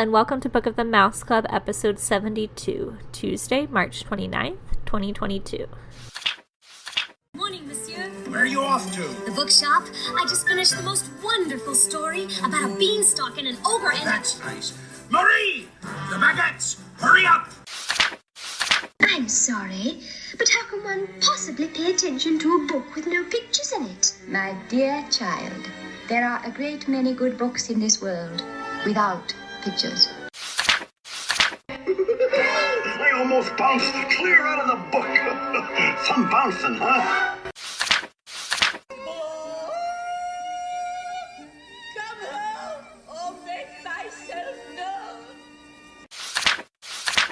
and welcome to Book of the Mouse Club, episode 72, Tuesday, March 29th, 2022. Morning, monsieur. Where are you off to? The bookshop. I just finished the most wonderful story about a beanstalk and an ogre and... That's nice. Marie! The baguettes! Hurry up! I'm sorry, but how can one possibly pay attention to a book with no pictures in it? My dear child, there are a great many good books in this world without pictures. I almost bounced clear out of the book. Some bouncing, huh? Come home or make myself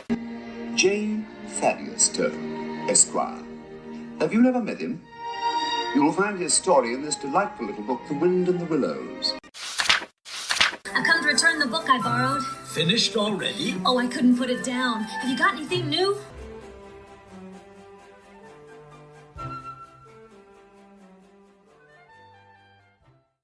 known. J. Thaddeus Turtle, Esquire. Have you never met him? You will find his story in this delightful little book, The Wind and the Willows. I've come to return the book I borrowed. Finished already? Oh, I couldn't put it down. Have you got anything new?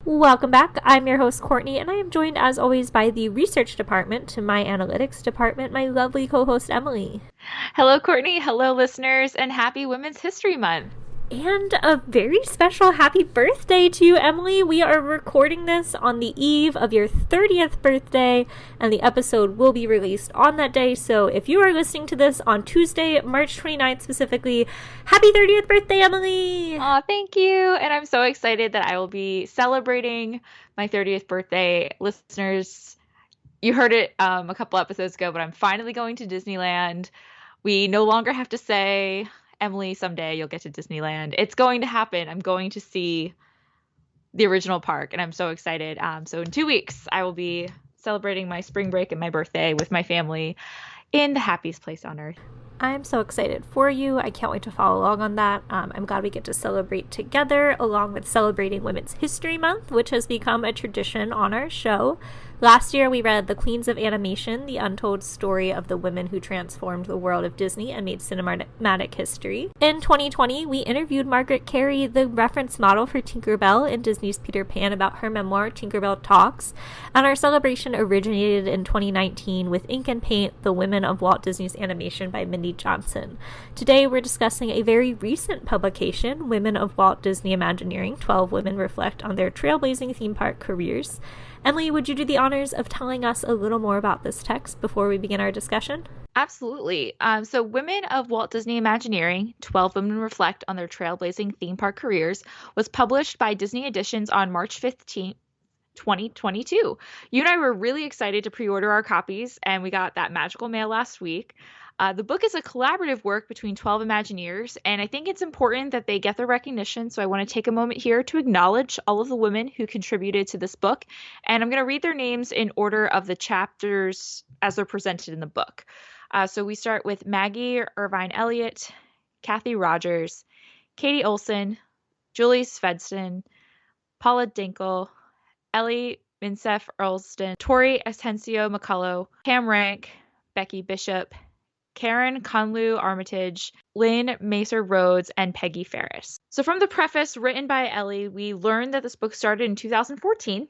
Welcome back. I'm your host, Courtney, and I am joined, as always, by the research department to my analytics department, my lovely co-host, Emily. Hello, Courtney. Hello, listeners, and happy Women's History Month. And a very special happy birthday to you, Emily. We are recording this on the eve of your 30th birthday, and the episode will be released on that day. So if you are listening to this on Tuesday, March 29th specifically, happy 30th birthday, Emily! Oh, thank you. And I'm so excited that I will be celebrating my 30th birthday. Listeners, you heard it a couple episodes ago, but I'm finally going to Disneyland. We no longer have to say, Emily, someday you'll get to Disneyland. It's going to happen. I'm going to see the original park, and I'm so excited. So in 2 weeks, I will be celebrating my spring break and my birthday with my family in the happiest place on earth. I'm so excited for you. I can't wait to follow along on that. I'm glad we get to celebrate together, along with celebrating Women's History Month, which has become a tradition on our show. Last year, we read The Queens of Animation, the untold story of the women who transformed the world of Disney and made cinematic history. In 2020, we interviewed Margaret Carey, the reference model for Tinkerbell in Disney's Peter Pan, about her memoir, Tinkerbell Talks. And our celebration originated in 2019 with Ink and Paint, The Women of Walt Disney's Animation by Mindy Johnson. Today, we're discussing a very recent publication, Women of Walt Disney Imagineering, 12 Women Reflect on Their Trailblazing Theme Park Careers. Emily, would you do the honors of telling us a little more about this text before we begin our discussion? Absolutely. So Women of Walt Disney Imagineering, 12 Women Reflect on Their Trailblazing Theme Park Careers, was published by Disney Editions on March 15th, 2022. You and I were really excited to pre-order our copies, and we got that magical mail last week. The book is a collaborative work between 12 Imagineers, and I think it's important that they get the recognition, so I want to take a moment here to acknowledge all of the women who contributed to this book, and I'm going to read their names in order of the chapters as they're presented in the book. So we start with Maggie Irvine Elliott, Kathy Rogers, Katie Olson, Julie Svendsen, Paula Dinkel, Eli Minceff Erlandson, Tori Atencio McCullough, Pam Rank, Becky Bishop, Connollu Armitage, Lynne Macer Rhodes, and Peggie Fariss. So from the preface written by Ellie, we learned that this book started in 2014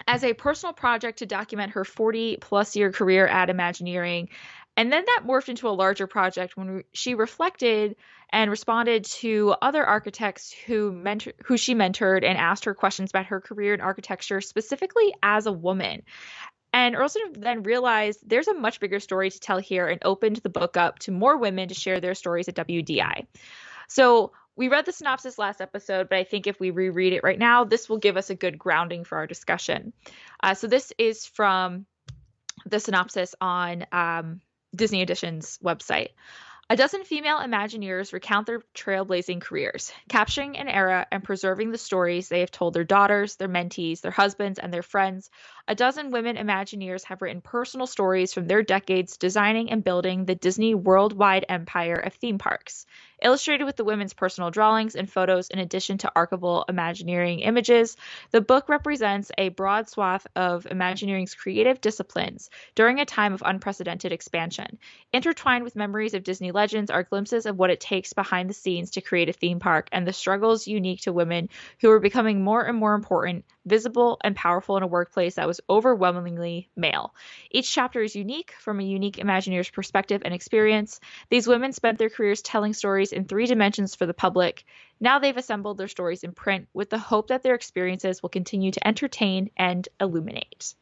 as a personal project to document her 40-plus year career at Imagineering. And then that morphed into a larger project when she reflected and responded to other architects who she mentored and asked her questions about her career in architecture, specifically as a woman. And Olson then realized there's a much bigger story to tell here and opened the book up to more women to share their stories at WDI. So we read the synopsis last episode, but I think if we reread it right now, this will give us a good grounding for our discussion. So this is from the synopsis on Disney Edition's website. A dozen female Imagineers recount their trailblazing careers, capturing an era and preserving the stories they have told their daughters, their mentees, their husbands, and their friends. A dozen women Imagineers have written personal stories from their decades designing and building the Disney worldwide empire of theme parks. Illustrated with the women's personal drawings and photos in addition to archival Imagineering images, the book represents a broad swath of Imagineering's creative disciplines during a time of unprecedented expansion. Intertwined with memories of Disney legends are glimpses of what it takes behind the scenes to create a theme park and the struggles unique to women who are becoming more and more important, visible, and powerful in a workplace that was was overwhelmingly male. Each chapter is unique from a unique Imagineer's perspective and experience. These women spent their careers telling stories in 3 dimensions for the public. Now they've assembled their stories in print with the hope that their experiences will continue to entertain and illuminate.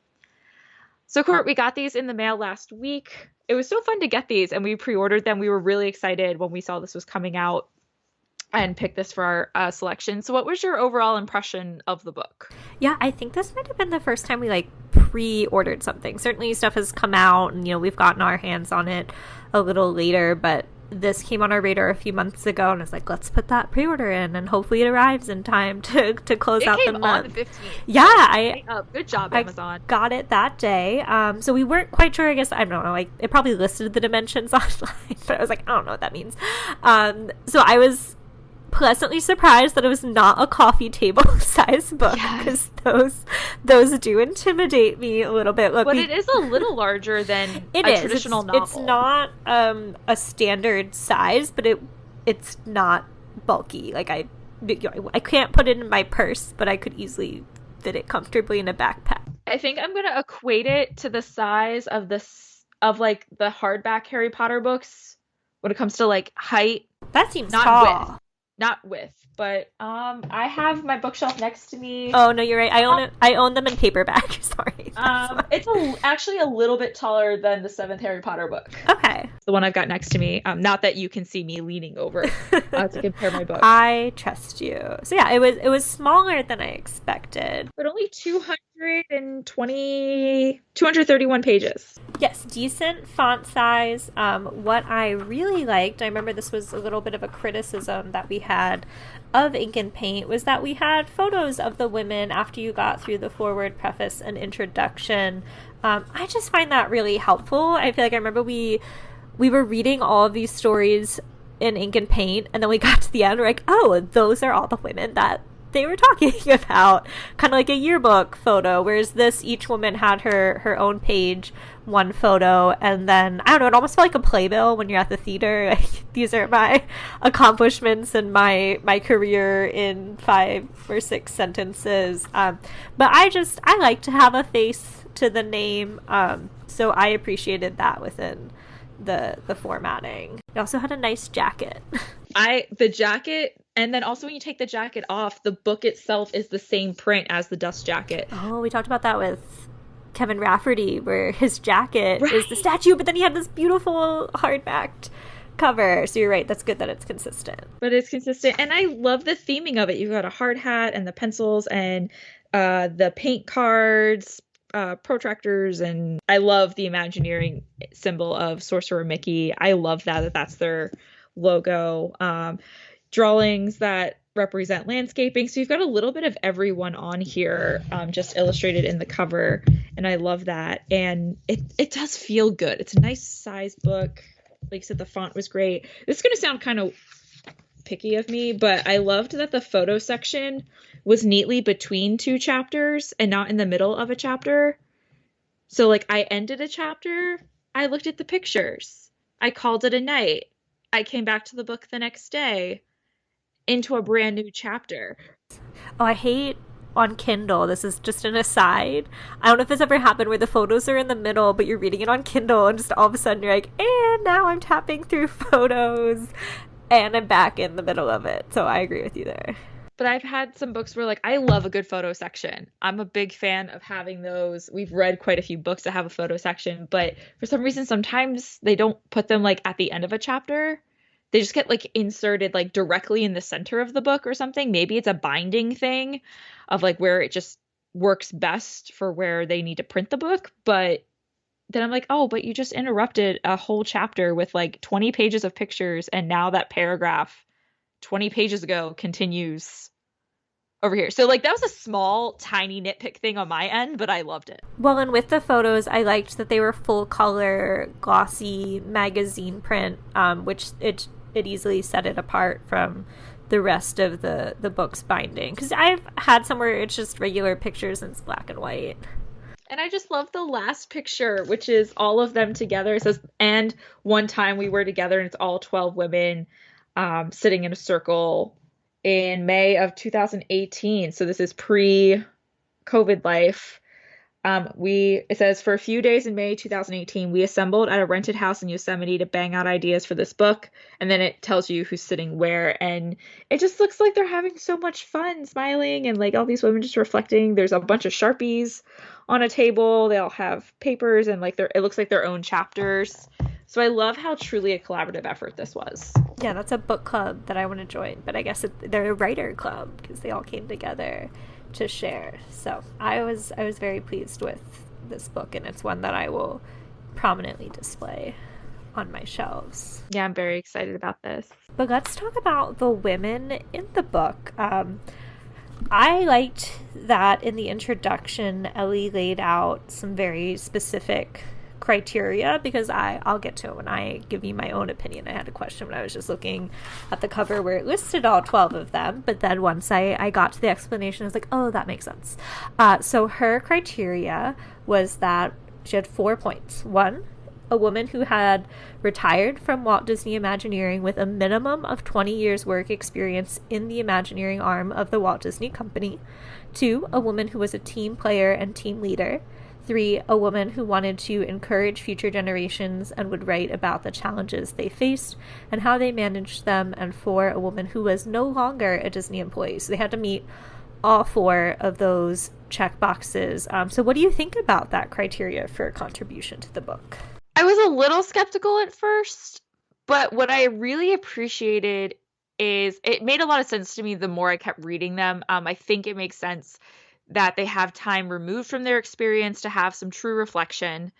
So, Court, we got these in the mail last week. It was so fun to get these, and we pre-ordered them. We were really excited when we saw this was coming out and picked this for our selection. So what was your overall impression of the book? Yeah, I think this might have been the first time we pre-ordered something. Certainly stuff has come out and, we've gotten our hands on it a little later, but this came on our radar a few months ago, and I was like, let's put that pre-order in, and hopefully it arrives in time to close out the month. It came on the 15th. Yeah, good job, Amazon. I got it that day. So we weren't quite sure. I guess I don't know. It probably listed the dimensions online, but I was like, I don't know what that means. So I was pleasantly surprised that it was not a coffee table size book, because those do intimidate me a little bit. Look, but it is a little larger than traditional novel. It's not a standard size, but it's not bulky. I can't put it in my purse, but I could easily fit it comfortably in a backpack. I think I'm gonna equate it to the size of the hardback Harry Potter books when it comes to height. That seems not tall. Not width, but I have my bookshelf next to me. Oh no, you're right. I own them in paperback. Sorry. It's actually a little bit taller than the 7th Harry Potter book. Okay. The one I've got next to me. Not that you can see me leaning over to compare my books. I trust you. So yeah, it was smaller than I expected, but only 231 pages. Yes, decent font size. What I really liked, I remember this was a little bit of a criticism that we had of Ink and Paint, was that we had photos of the women after you got through the forward, preface, and introduction. I just find that really helpful. I feel like I remember we were reading all of these stories in Ink and Paint, and then we got to the end, we're like, oh, those are all the women that they were talking about, kind of like a yearbook photo, whereas this, each woman had her own page, one photo, and then, I don't know, it almost felt like a playbill when you're at the theater. These are my accomplishments and my career in 5 or 6 sentences. But I like to have a face to the name, so I appreciated that within the formatting. It also had a nice jacket. The jacket, and then also when you take the jacket off, the book itself is the same print as the dust jacket. Oh, we talked about that with Kevin Rafferty, where his jacket is the statue, but then he had this beautiful hardbacked cover. So you're right, that's good that it's consistent. But it's consistent, and I love the theming of it. You've got a hard hat and the pencils and the paint cards, protractors, and I love the Imagineering symbol of Sorcerer Mickey. I love that's their logo. Drawings that represent landscaping. So you've got a little bit of everyone on here, just illustrated in the cover, and I love that. And it does feel good. It's a nice size book. Like I said, the font was great. This is going to sound kind of picky of me, but I loved that the photo section was neatly between 2 chapters and not in the middle of a chapter. So I ended a chapter, I looked at the pictures, I called it a night, I came back to the book the next day into a brand new chapter. Oh, I hate on Kindle, this is just an aside, I don't know if this ever happened where the photos are in the middle but you're reading it on Kindle and just all of a sudden you're like, and now I'm tapping through photos and I'm back in the middle of it. So I agree with you there. But I've had some books where I love a good photo section. I'm a big fan of having those. We've read quite a few books that have a photo section, but for some reason sometimes they don't put them at the end of a chapter. They just get inserted directly in the center of the book or something. Maybe it's a binding thing of where it just works best for where they need to print the book. But then I'm like, oh, but you just interrupted a whole chapter with 20 pages of pictures, and now that paragraph 20 pages ago continues over here. So that was a small, tiny nitpick thing on my end, but I loved it. Well, and with the photos, I liked that they were full color, glossy magazine print, which it easily set it apart from the rest of the book's binding. Because I've had some where it's just regular pictures and it's black and white. And I just love the last picture, which is all of them together. It says, and one time we were together, and it's all 12 women sitting in a circle in May of 2018. So this is pre-COVID life. It says, for a few days in May 2018, we assembled at a rented house in Yosemite to bang out ideas for this book. And then it tells you who's sitting where. And it just looks like they're having so much fun, smiling, and like all these women just reflecting. There's a bunch of Sharpies on a table. They all have papers and like it looks like their own chapters. So I love how truly a collaborative effort this was. Yeah, that's a book club that I want to join. But I guess they're a writer club because they all came together to share. So I was very pleased with this book, and it's one that I will prominently display on my shelves. Yeah, I'm very excited about this. But let's talk about the women in the book. I liked that in the introduction, Ellie laid out some very specific criteria, because I'll get to it when I give you my own opinion. I had a question when I was just looking at the cover where it listed all 12 of them, but then once I got to the explanation, I was like, oh, that makes sense. So her criteria was that she had 4 points. 1, a woman who had retired from Walt Disney Imagineering with a minimum of 20 years work experience in the Imagineering arm of the Walt Disney Company. 2, a woman who was a team player and team leader. 3, a woman who wanted to encourage future generations and would write about the challenges they faced and how they managed them. And 4, a woman who was no longer a Disney employee. So they had to meet all 4 of those check boxes. So what do you think about that criteria for contribution to the book? I was a little skeptical at first, but what I really appreciated is it made a lot of sense to me the more I kept reading them. I think it makes sense that they have time removed from their experience to have some true reflection.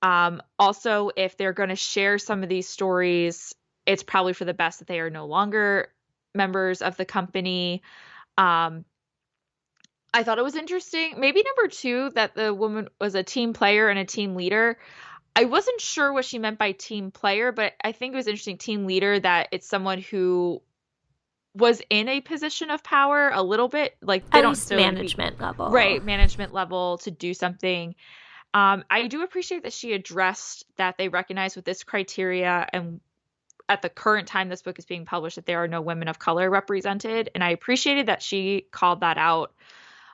Also, if they're going to share some of these stories, it's probably for the best that they are no longer members of the company. I thought it was interesting. Maybe number 2, that the woman was a team player and a team leader. I wasn't sure what she meant by team player, but I think it was interesting, team leader, that it's someone who was in a position of power a little bit, like they don't still management level, right? Management level to do something. I do appreciate that she addressed that they recognize with this criteria, and at the current time this book is being published, that there are no women of color represented, and I appreciated that she called that out.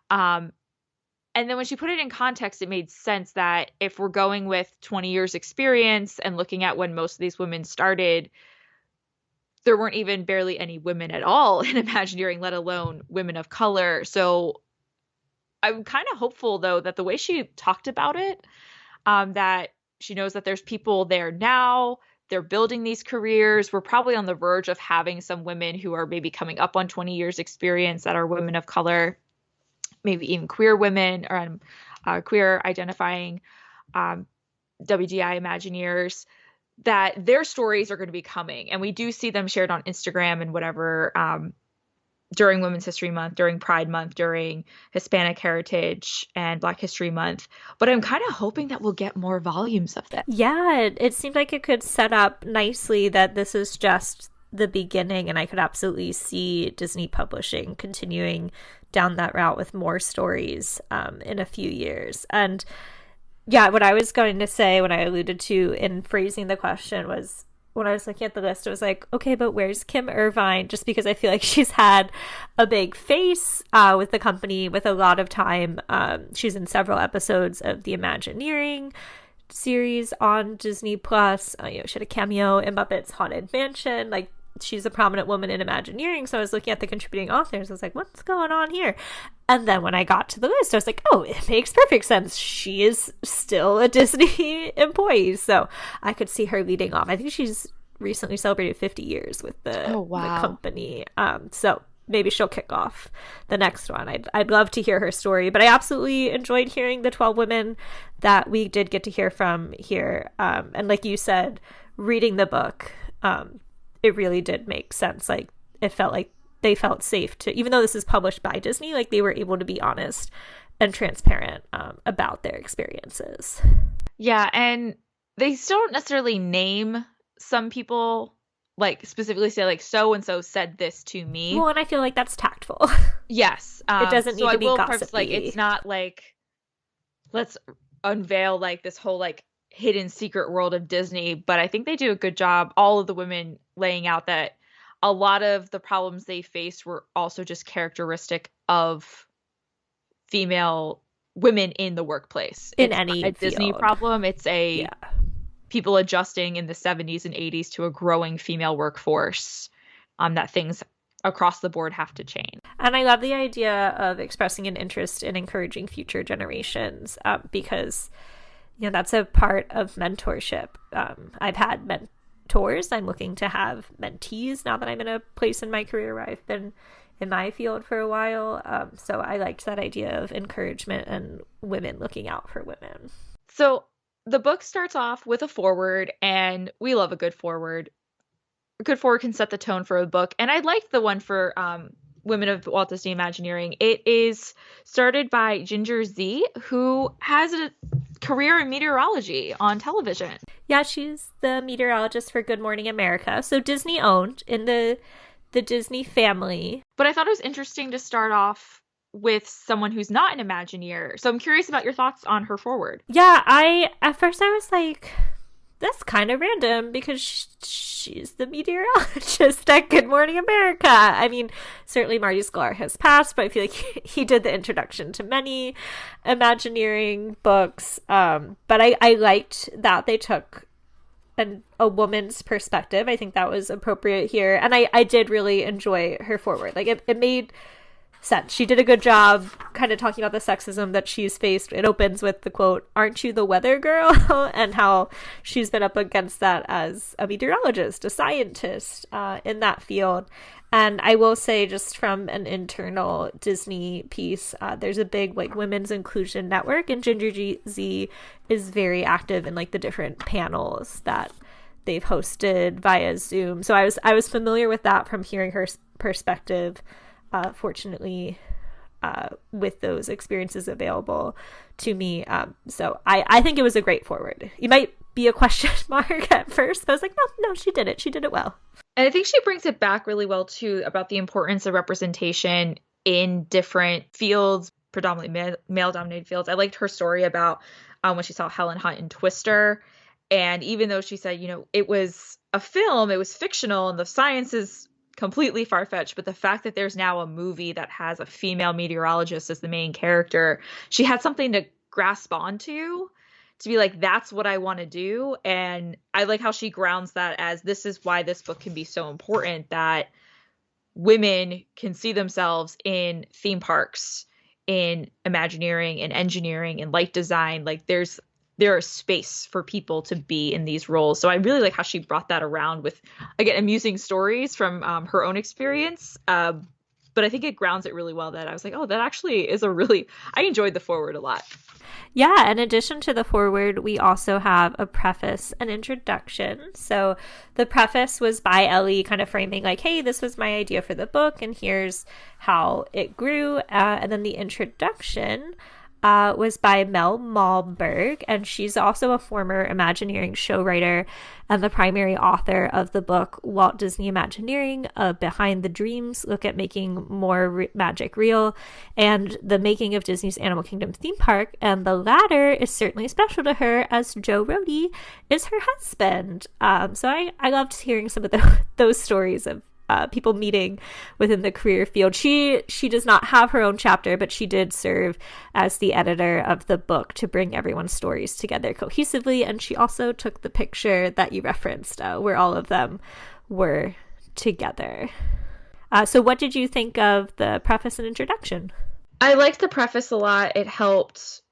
And then when she put it in context, it made sense that if we're going with 20 years experience and looking at when most of these women started, there weren't even barely any women at all in Imagineering, let alone women of color. So I'm kind of hopeful, though, that the way she talked about it, that she knows that there's people there now, they're building these careers. We're probably on the verge of having some women who are maybe coming up on 20 years experience that are women of color, maybe even queer women or queer identifying WDI Imagineers, that their stories are going to be coming. And we do see them shared on Instagram and whatever during Women's History Month, during Pride Month, during Hispanic Heritage and Black History Month. But I'm kind of hoping that we'll get more volumes of that. Yeah, it seemed like it could set up nicely that this is just the beginning, and I could absolutely see Disney Publishing continuing down that route with more stories in a few years. And yeah, what I was going to say when I alluded to in phrasing the question was, when I was looking at the list, it was like, okay, but where's Kim Irvine? Just because I feel like she's had a big face with the company with a lot of time. She's in several episodes of the Imagineering series on Disney Plus. She had a cameo in Muppets Haunted Mansion. Like, she's a prominent woman in Imagineering. So I was looking at the contributing authors. I was like, what's going on here? And then when I got to the list, I was like, oh, it makes perfect sense. She is still a Disney employee. So I could see her leading off. I think she's recently celebrated 50 years with the company. So maybe she'll kick off the next one. I'd love to hear her story. But I absolutely enjoyed hearing the 12 women that we did get to hear from here. And like you said, reading the book, it really did make sense. Like, it felt like they felt safe to, even though this is published by Disney, like they were able to be honest and transparent about their experiences. Yeah, and they still don't necessarily name some people, like specifically say like so and so said this to me. Well, and I feel like that's tactful. Yes, it doesn't need to be gossipy. Like, it's not like let's unveil like this whole like hidden secret world of Disney, but I think they do a good job, all of the women, laying out that a lot of the problems they faced were also just characteristic of female women in the workplace. In it's any not a Disney field. problem. It's a people adjusting in the 70s and 80s to a growing female workforce, that things across the board have to change. And I love the idea of expressing an interest in encouraging future generations, because that's a part of mentorship. I've had mentors. I'm looking to have mentees now that I'm in a place in my career where I've been in my field for a while. So I liked that idea of encouragement and women looking out for women. So the book starts off with a foreword, and we love a good foreword. A good foreword can set the tone for a book. And I liked the one for Women of Walt Disney Imagineering. It is started by Ginger Zee, who has a career in meteorology on television. Yeah, she's the meteorologist for Good Morning America. So Disney owned in the Disney family. But I thought it was interesting to start off with someone who's not an Imagineer. So I'm curious about your thoughts on her foreword. Yeah, at first I was like, that's kind of random because she's the meteorologist at Good Morning America. I mean, certainly Marty Sklar has passed, but I feel like he did the introduction to many Imagineering books. But I liked that they took a woman's perspective. I think that was appropriate here. And I did really enjoy her foreword. Like, it made sense. She did a good job kind of talking about the sexism that she's faced. It opens with the quote, "Aren't you the weather girl?" and how she's been up against that as a meteorologist, a scientist in that field. And I will say, just from an internal Disney piece, there's a big women's inclusion network, and Ginger Zee is very active in the different panels that they've hosted via Zoom. So I was familiar with that from hearing her perspective. Fortunately, with those experiences available to me. So I think it was a great forward. You might be a question mark at first, but I was like, no, she did it. She did it well. And I think she brings it back really well, too, about the importance of representation in different fields, predominantly male-dominated fields. I liked her story about when she saw Helen Hunt in Twister. And even though she said, it was a film, it was fictional, and the science is completely far-fetched, but the fact that there's now a movie that has a female meteorologist as the main character, she had something to grasp onto, to be like, that's what I want to do. And I like how she grounds that as, this is why this book can be so important, that women can see themselves in theme parks, in Imagineering, in engineering, in light design. Like, there is space for people to be in these roles. So I really like how she brought that around with, again, amusing stories from her own experience. But I think it grounds it really well, that I was like, oh, that actually is I enjoyed the foreword a lot. Yeah, in addition to the foreword, we also have a preface and introduction. So the preface was by Ellie, kind of framing hey, this was my idea for the book, and here's how it grew. And then the introduction was by Mel Malmberg, and she's also a former Imagineering show writer and the primary author of the book Walt Disney Imagineering, Behind the Dreams, Look at Making More Magic Real, and The Making of Disney's Animal Kingdom Theme Park. And the latter is certainly special to her, as Joe Rohde is her husband. So I loved hearing some of those stories of people meeting within the career field. She does not have her own chapter, but she did serve as the editor of the book to bring everyone's stories together cohesively. And she also took the picture that you referenced, where all of them were together. So what did you think of the preface and introduction? I liked the preface a lot. It helped.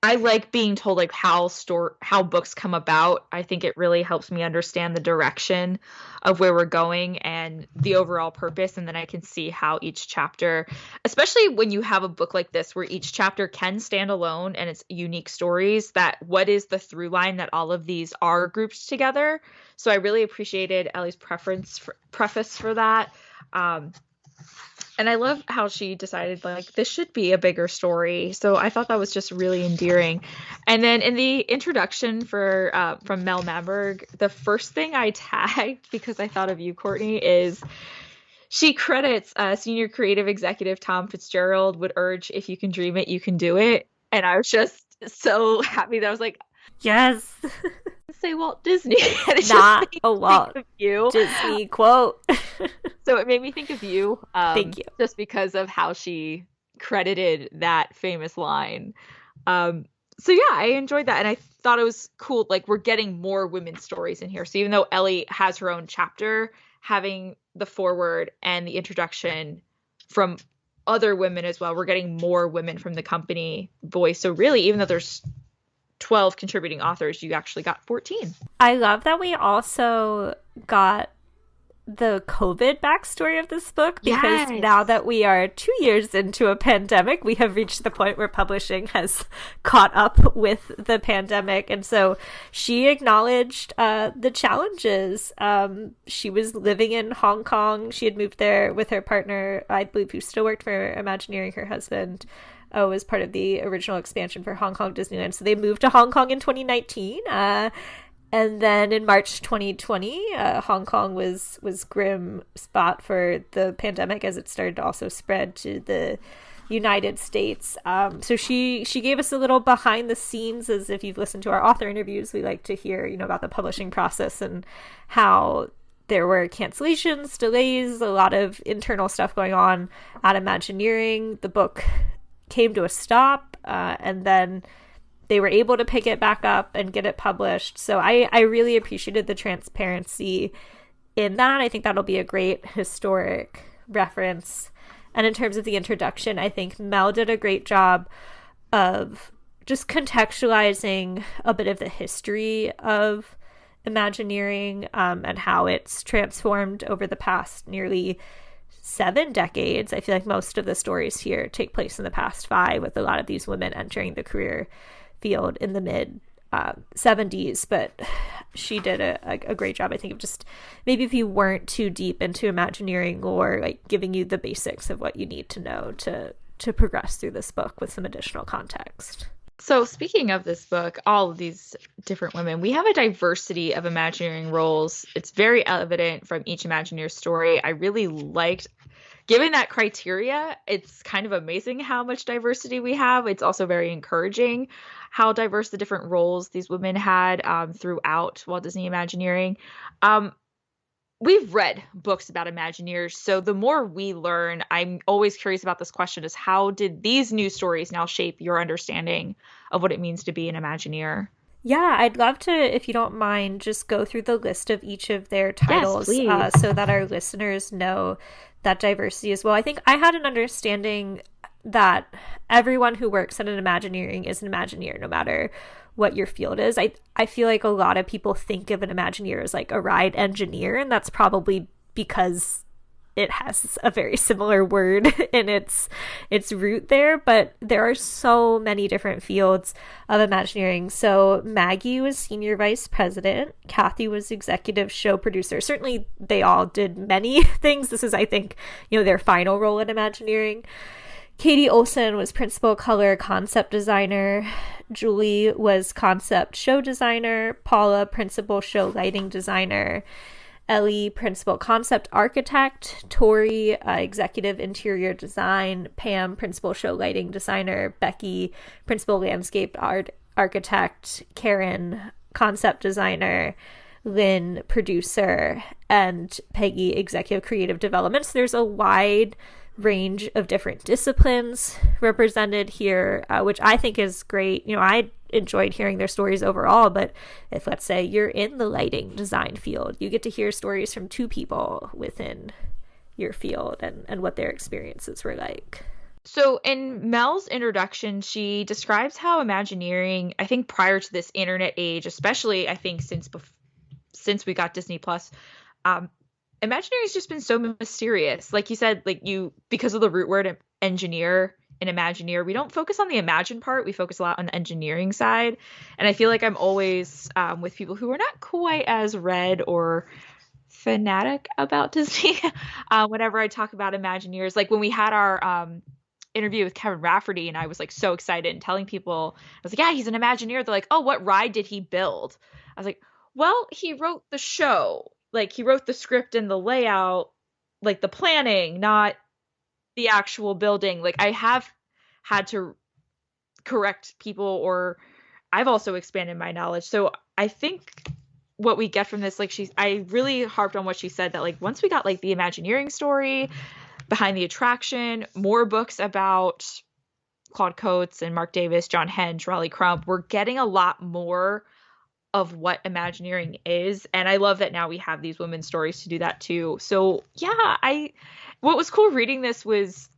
I like being told how books come about. I think it really helps me understand the direction of where we're going and the overall purpose. And then I can see how each chapter, especially when you have a book like this, where each chapter can stand alone and it's unique stories, that what is the through line that all of these are grouped together. So I really appreciated Ellie's preface for that. And I love how she decided, this should be a bigger story. So I thought that was just really endearing. And then in the introduction from Mel Malmberg, the first thing I tagged, because I thought of you, Courtney, is she credits senior creative executive Tom Fitzgerald would urge, if you can dream it, you can do it. And I was just so happy that I was like, yes. Say Walt Disney. And not a Walt Disney quote. So it made me think of you. Thank you. Just because of how she credited that famous line. So yeah, I enjoyed that, and I thought it was cool. Like, we're getting more women's stories in here. So even though Ellie has her own chapter, having the foreword and the introduction from other women as well, we're getting more women from the company voice. So really, even though there's 12 contributing authors, you actually got 14. I love that we also got the COVID backstory of this book, because now that we are 2 years into a pandemic, we have reached the point where publishing has caught up with the pandemic. And so she acknowledged the challenges. She was living in Hong Kong. She had moved there with her partner, I believe, who still worked for Imagineering, her husband. Was part of the original expansion for Hong Kong Disneyland. So they moved to Hong Kong in 2019. And then in March 2020, Hong Kong was grim spot for the pandemic as it started to also spread to the United States. So she gave us a little behind the scenes, as if you've listened to our author interviews, we like to hear, about the publishing process and how there were cancellations, delays, a lot of internal stuff going on at Imagineering. The book came to a stop, and then they were able to pick it back up and get it published. So I really appreciated the transparency in that. I think that'll be a great historic reference. And in terms of the introduction, I think Mel did a great job of just contextualizing a bit of the history of Imagineering, and how it's transformed over the past nearly 7 decades. I feel like most of the stories here take place in the past 5, with a lot of these women entering the career field in the mid 70s. But she did a great job, I think, of just, maybe if you weren't too deep into Imagineering lore, like giving you the basics of what you need to know to progress through this book with some additional context. So speaking of this book, all of these different women, we have a diversity of Imagineering roles. It's very evident from each Imagineer story. I really liked, given that criteria, it's kind of amazing how much diversity we have. It's also very encouraging how diverse the different roles these women had throughout Walt Disney Imagineering. We've read books about Imagineers, so the more we learn, I'm always curious about this question, is how did these new stories now shape your understanding of what it means to be an Imagineer? Yeah, I'd love to, if you don't mind, just go through the list of each of their titles, so that our listeners know that diversity as well. I think I had an understanding that everyone who works at an Imagineering is an Imagineer, no matter what your field is. I feel like a lot of people think of an Imagineer as like a ride engineer, and that's probably because it has a very similar word in its root there, but there are so many different fields of Imagineering. So Maggie was senior vice president, Kathy was executive show producer. Certainly they all did many things. This is, I think, their final role in Imagineering. Katie Olson was principal color concept designer. Julie was concept show designer. Paula, principal show lighting designer. Ellie, principal concept architect. Tori, executive interior design. Pam, principal show lighting designer. Becky, principal landscape art architect. Karen, concept designer. Lynne, producer. And Peggie, executive creative development. So there's a wide range of different disciplines represented here, which I think is great. I enjoyed hearing their stories overall, but if, let's say, you're in the lighting design field, you get to hear stories from 2 people within your field and what their experiences were like. So in Mel's introduction, she describes how Imagineering, I think prior to this internet age, especially I think since we got Disney Plus, Imagineering has just been so mysterious. Like you said, because of the root word engineer and Imagineer, we don't focus on the imagine part. We focus a lot on the engineering side. And I feel like I'm always with people who are not quite as read or fanatic about Disney whenever I talk about Imagineers. Like when we had our interview with Kevin Rafferty, and I was like so excited and telling people, I was like, yeah, he's an Imagineer. They're like, oh, what ride did he build? I was like, well, he wrote the show. Like, he wrote the script and the layout, like the planning, not the actual building. Like, I have had to correct people, or I've also expanded my knowledge. So I think what we get from this, I really harped on what she said, that once we got the Imagineering story behind the attraction, more books about Claude Coates and Mark Davis, John Hench, Raleigh Crump, we're getting a lot more of what Imagineering is. And I love that now we have these women's stories to do that too. So yeah, what was cool reading this was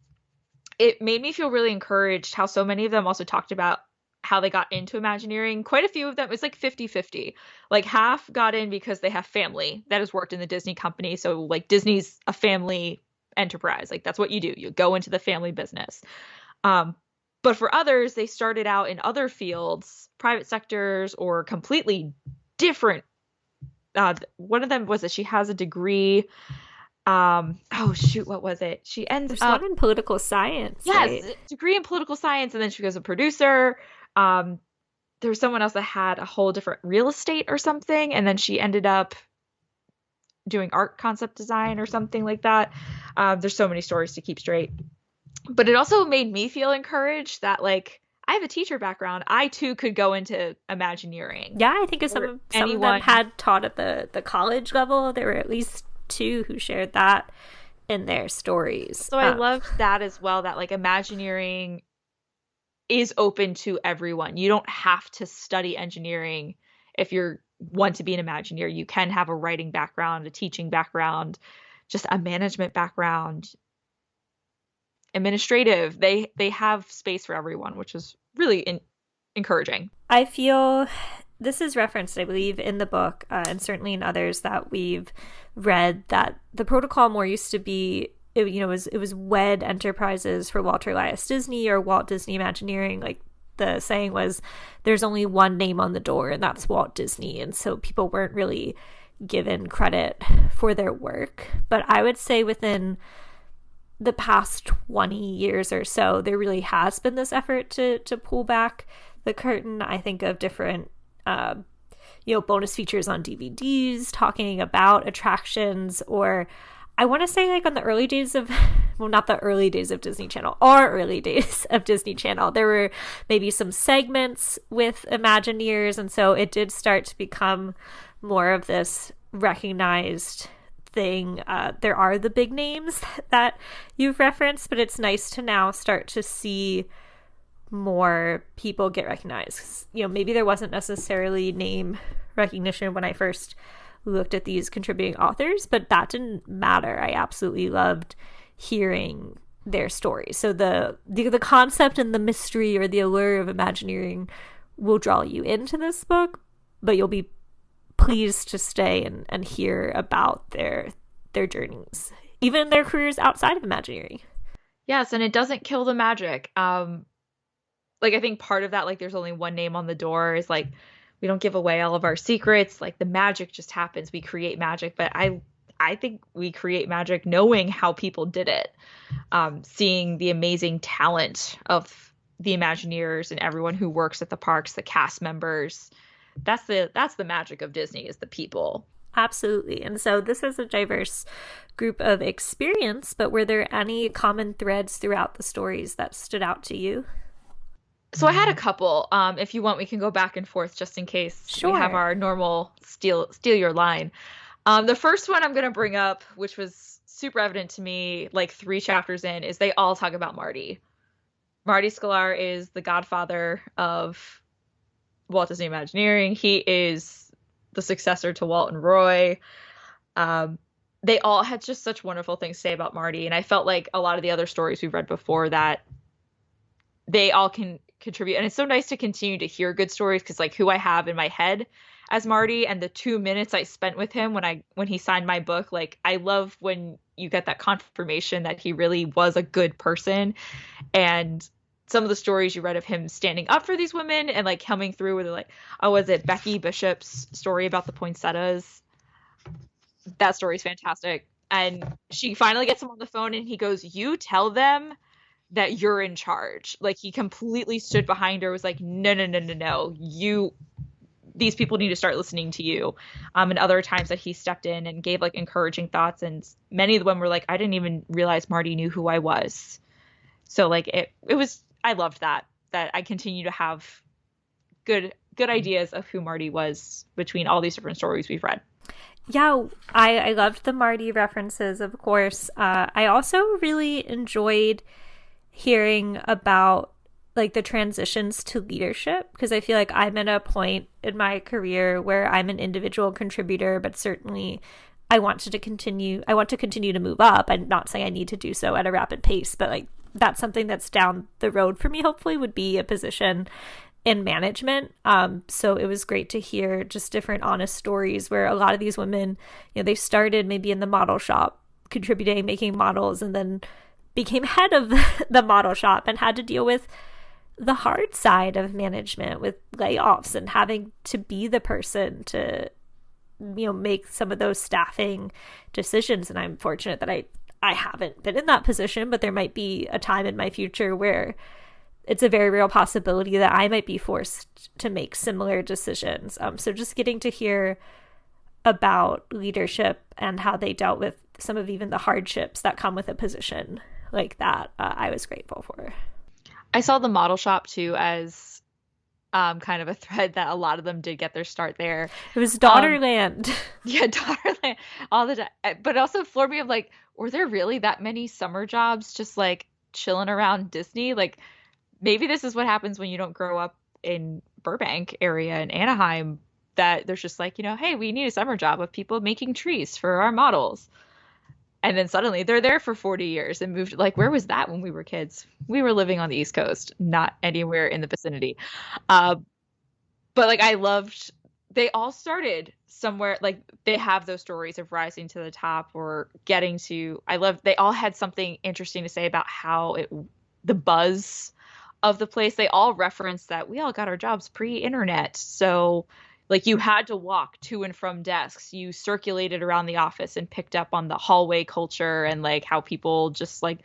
it made me feel really encouraged how so many of them also talked about how they got into Imagineering. Quite a few of them, it's like 50-50. Like half got in because they have family that has worked in the Disney company. So like Disney's a family enterprise. Like that's what you do. You go into the family business. But for others, they started out in other fields, private sectors, or completely different. One of them was that she has a degree. What was it? She ends There's up one in political science. Yes, right? degree in political science, and then she goes a producer. There's someone else that had a whole different real estate or something, and then she ended up doing art concept design or something like that. There's so many stories to keep straight. But it also made me feel encouraged that, like, I have a teacher background. I, too, could go into Imagineering. Yeah, I think some of them had taught at the college level. There were at least 2 who shared that in their stories. So I loved that as well, that, like, Imagineering is open to everyone. You don't have to study engineering if you want to be an Imagineer. You can have a writing background, a teaching background, just a management background. Administrative, they have space for everyone, which is really encouraging. I feel this is referenced, I believe, in the book, and certainly in others that we've read, that the protocol more used to be, it was WED Enterprises for Walter Elias Disney or Walt Disney Imagineering. Like the saying was, there's only one name on the door, and that's Walt Disney. And so people weren't really given credit for their work. But I would say within the past 20 years or so, there really has been this effort to pull back the curtain. I think of different, bonus features on DVDs talking about attractions, or I want to say like on the early days of, well, not the early days of Disney Channel, our early days of Disney Channel, there were maybe some segments with Imagineers. And so it did start to become more of this recognized thing. There are the big names that you've referenced, but it's nice to now start to see more people get recognized. Maybe there wasn't necessarily name recognition when I first looked at these contributing authors, but that didn't matter. I absolutely loved hearing their stories. So the concept and the mystery or the allure of Imagineering will draw you into this book, but you'll be pleased to stay and hear about their journeys, even their careers outside of Imagineering. Yes, and it doesn't kill the magic. I think part of that, like, there's only one name on the door, is like, we don't give away all of our secrets. Like, the magic just happens. We create magic, but I think we create magic knowing how people did it, seeing the amazing talent of the Imagineers and everyone who works at the parks, the cast members. That's the magic of Disney, is the people. Absolutely. And so this is a diverse group of experience, but were there any common threads throughout the stories that stood out to you? So I had a couple. If you want, we can go back and forth just in case we have our normal steal your line. The first one I'm going to bring up, which was super evident to me like 3 chapters in, is they all talk about Marty. Marty Sklar is the godfather of Walt Disney Imagineering. He is the successor to Walt and Roy. They all had just such wonderful things to say about Marty, and I felt like a lot of the other stories we've read before that they all can contribute. And it's so nice to continue to hear good stories, because like who I have in my head as Marty and the 2 minutes I spent with him when he signed my book, like I love when you get that confirmation that he really was a good person. And some of the stories you read of him standing up for these women and like coming through with like, was it Becky Bishop's story about the poinsettias? That story is fantastic. And she finally gets him on the phone and he goes, "You tell them that you're in charge." Like he completely stood behind her, was like, no. These people need to start listening to you. And other times that he stepped in and gave like encouraging thoughts. And many of them were like, I didn't even realize Marty knew who I was. So like it was, I loved that I continue to have good ideas of who Marty was between all these different stories we've read. Yeah, I loved the Marty references, of course. I also really enjoyed hearing about like the transitions to leadership, because I feel like I'm at a point in my career where I'm an individual contributor, but certainly I want to continue to move up. I'm not saying I need to do so at a rapid pace, but like that's something that's down the road for me, hopefully, would be a position in management. So it was great to hear just different honest stories where a lot of these women, they started maybe in the model shop contributing, making models, and then became head of the model shop and had to deal with the hard side of management with layoffs and having to be the person to, make some of those staffing decisions. And I'm fortunate that I haven't been in that position, but there might be a time in my future where it's a very real possibility that I might be forced to make similar decisions. So just getting to hear about leadership and how they dealt with some of even the hardships that come with a position like that, I was grateful for. I saw the model shop too as kind of a thread that a lot of them did get their start there. It was Daughterland. Yeah, Daughterland all the time. But also floored me of like, were there really that many summer jobs just like chilling around Disney? Like maybe this is what happens when you don't grow up in Burbank area in Anaheim, that there's just like, hey, we need a summer job of people making trees for our models. And then suddenly they're there for 40 years and moved. Like, where was that when we were kids? We were living on the East Coast, not anywhere in the vicinity. But like, I loved, they all started somewhere, like they have those stories of rising to the top or getting to, they all had something interesting to say about how the buzz of the place. They all referenced that we all got our jobs pre-internet. So like you had to walk to and from desks. You circulated around the office and picked up on the hallway culture and like how people just like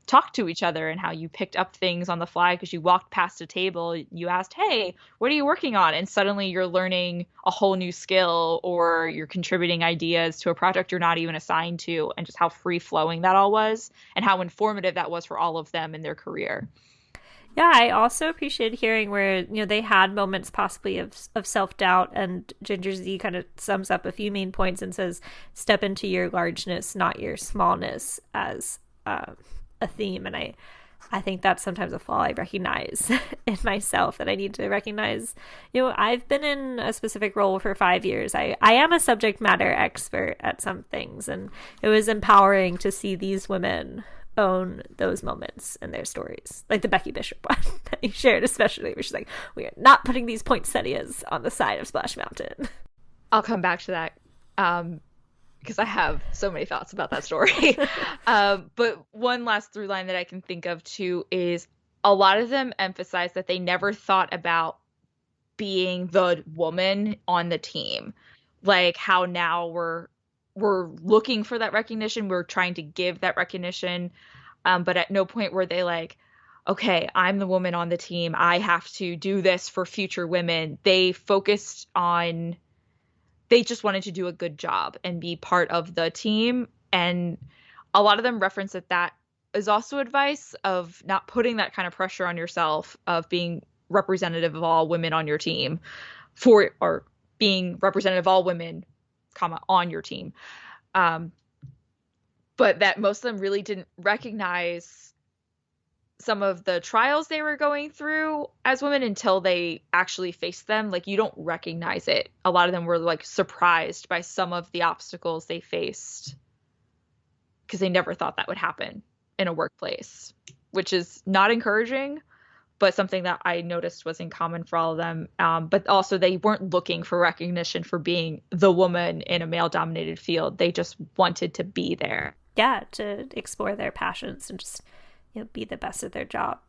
talked to each other and how you picked up things on the fly because you walked past a table. You asked, hey, what are you working on? And suddenly you're learning a whole new skill or you're contributing ideas to a project you're not even assigned to, and just how free flowing that all was and how informative that was for all of them in their career. Yeah, I also appreciated hearing where, they had moments possibly of self-doubt, and Ginger Z kind of sums up a few main points and says, step into your largeness, not your smallness, as a theme. And I think that's sometimes a flaw I recognize in myself, that I need to recognize, I've been in a specific role for 5 years. I am a subject matter expert at some things, and it was empowering to see these women own those moments in their stories, like the Becky Bishop one that you shared, especially, where she's like, we are not putting these poinsettias on the side of Splash Mountain. I'll come back to that because I have so many thoughts about that story. But one last through line that I can think of too is a lot of them emphasize that they never thought about being the woman on the team, like how now we're looking for that recognition. We're trying to give that recognition. But at no point were they like, okay, I'm the woman on the team. I have to do this for future women. They just wanted to do a good job and be part of the team. And a lot of them reference that is also advice of not putting that kind of pressure on yourself of being representative of all women on your team or being representative of all women, on your team. But that most of them really didn't recognize some of the trials they were going through as women until they actually faced them. Like, you don't recognize it. A lot of them were like surprised by some of the obstacles they faced because they never thought that would happen in a workplace, which is not encouraging, but something that I noticed was in common for all of them. But also they weren't looking for recognition for being the woman in a male-dominated field. They just wanted to be there. Yeah, to explore their passions and just be the best at their job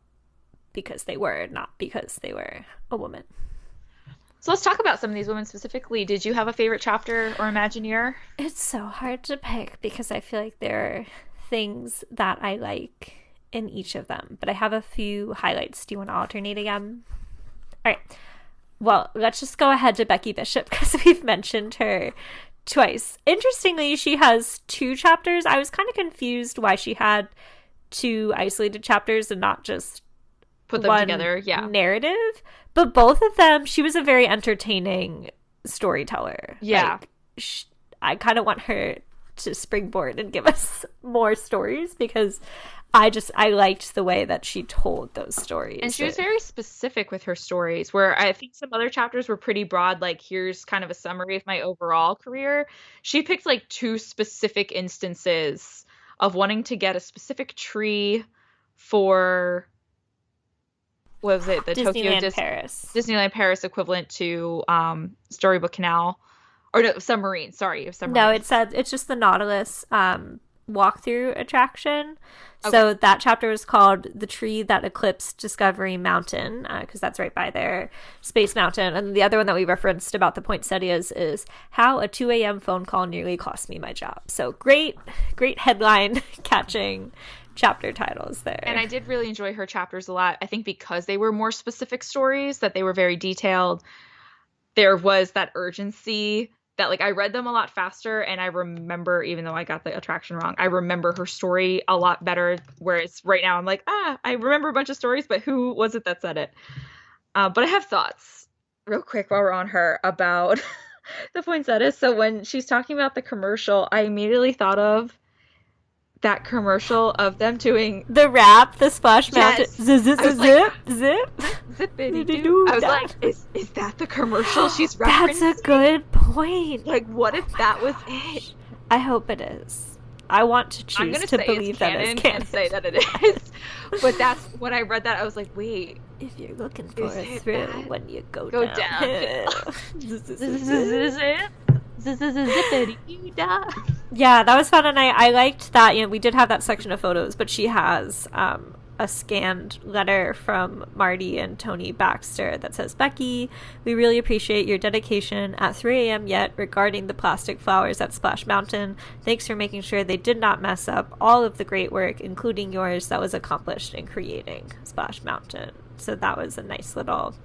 because they were, not because they were a woman. So let's talk about some of these women specifically. Did you have a favorite chapter or Imagineer? It's so hard to pick because I feel like there are things that I like in each of them, but I have a few highlights. Do you want to alternate again? All right. Well, let's just go ahead to Becky Bishop because we've mentioned her twice. Interestingly, she has 2 chapters. I was kind of confused why she had 2 isolated chapters and not just put them together. Yeah, narrative. But both of them, she was a very entertaining storyteller. Yeah, I kind of want her to springboard and give us more stories because I liked the way that she told those stories. And she was very specific with her stories, where I think some other chapters were pretty broad, like here's kind of a summary of my overall career. She picked like 2 specific instances of wanting to get a specific tree for, what was it? The Disneyland Paris equivalent to Storybook Canal. Or no, submarine. Sorry, submarine. No, it's just the Nautilus walkthrough attraction. Okay. So that chapter is called The Tree That Eclipsed Discovery Mountain, because that's right by there, Space Mountain. And the other one that we referenced about the poinsettias is How a 2 a.m. phone call nearly cost me my job. So great headline catching chapter titles there. And I did really enjoy her chapters a lot. I think because they were more specific stories, that they were very detailed. There was that urgency that, like, I read them a lot faster, and I remember, even though I got the attraction wrong, I remember her story a lot better, whereas right now I'm like, I remember a bunch of stories, but who was it that said it? But I have thoughts, real quick, while we're on her, about the poinsettias. So when she's talking about the commercial, I immediately thought of that commercial of them doing the rap, the Splash Mountain, zip, zip. Zippity-doo. I was like, is that the commercial she's referencing? That's a good point. Like, what if that was it? I hope it is. I want to choose to believe that it's canon. And say that it is. But that's when I read that, I was like, wait. If you're looking for a thrill when you go down. Yeah, that was fun, and I liked that. You know, we did have that section of photos, but she has a scanned letter from Marty and Tony Baxter that says, Becky, we really appreciate your dedication at 3 a.m. yet regarding the plastic flowers at Splash Mountain. Thanks for making sure they did not mess up all of the great work, including yours, that was accomplished in creating Splash Mountain. So that was a nice little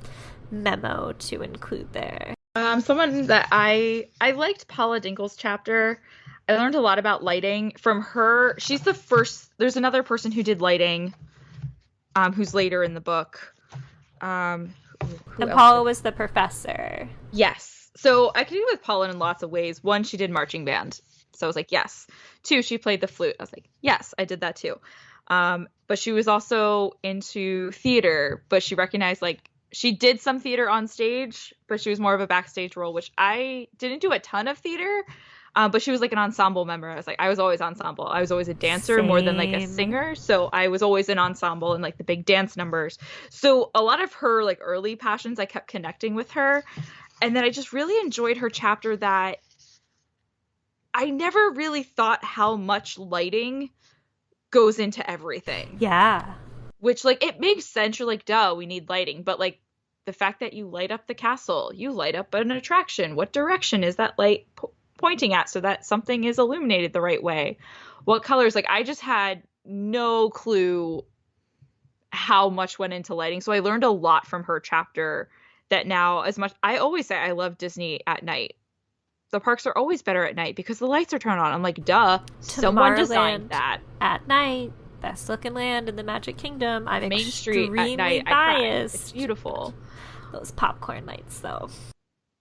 memo to include there. Someone that I liked Paula Dinkel's chapter. I learned a lot about lighting from her. She's the first. There's another person who did lighting, who's later in the book. And Paula was the professor. Yes. So I could do with Paula in lots of ways. 1, she did marching band. So I was like, yes. 2, she played the flute. I was like, yes, I did that too. But she was also into theater, but she recognized, like, she did some theater on stage, but she was more of a backstage role, which I didn't do a ton of theater. But she was like an ensemble member. I was always ensemble. I was always a dancer more than like a singer. So I was always in ensemble and like the big dance numbers. So a lot of her like early passions, I kept connecting with her. And then I just really enjoyed her chapter that I never really thought how much lighting goes into everything. Yeah. Which, like, it makes sense. You're like, duh, we need lighting. But, like, the fact that you light up the castle, you light up an attraction. What direction is that light pointing at so that something is illuminated the right way? What colors? Like, I just had no clue how much went into lighting. So I learned a lot from her chapter that now, as much, I always say I love Disney at night. The parks are always better at night because the lights are turned on. I'm like, duh, someone designed that. At night. Best looking land in the Magic Kingdom. I'm Main Street at night. biased. It's beautiful. Those popcorn lights, though.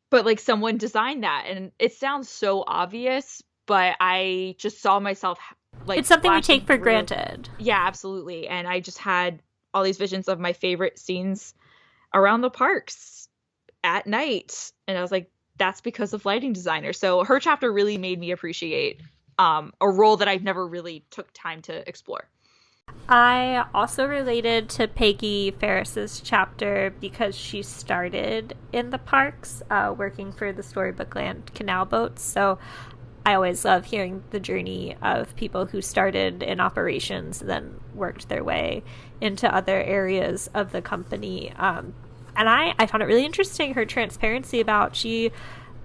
But like someone designed that, and it sounds so obvious, but I just saw myself like it's something we take for granted. Yeah, absolutely. And I just had all these visions of my favorite scenes around the parks at night, and I was like, that's because of lighting designers. So her chapter really made me appreciate a role that I've never really took time to explore. I also related to Peggie Fariss's chapter because she started in the parks working for the Storybook Land canal boats. So I always love hearing the journey of people who started in operations, then worked their way into other areas of the company. And I found it really interesting, her transparency about she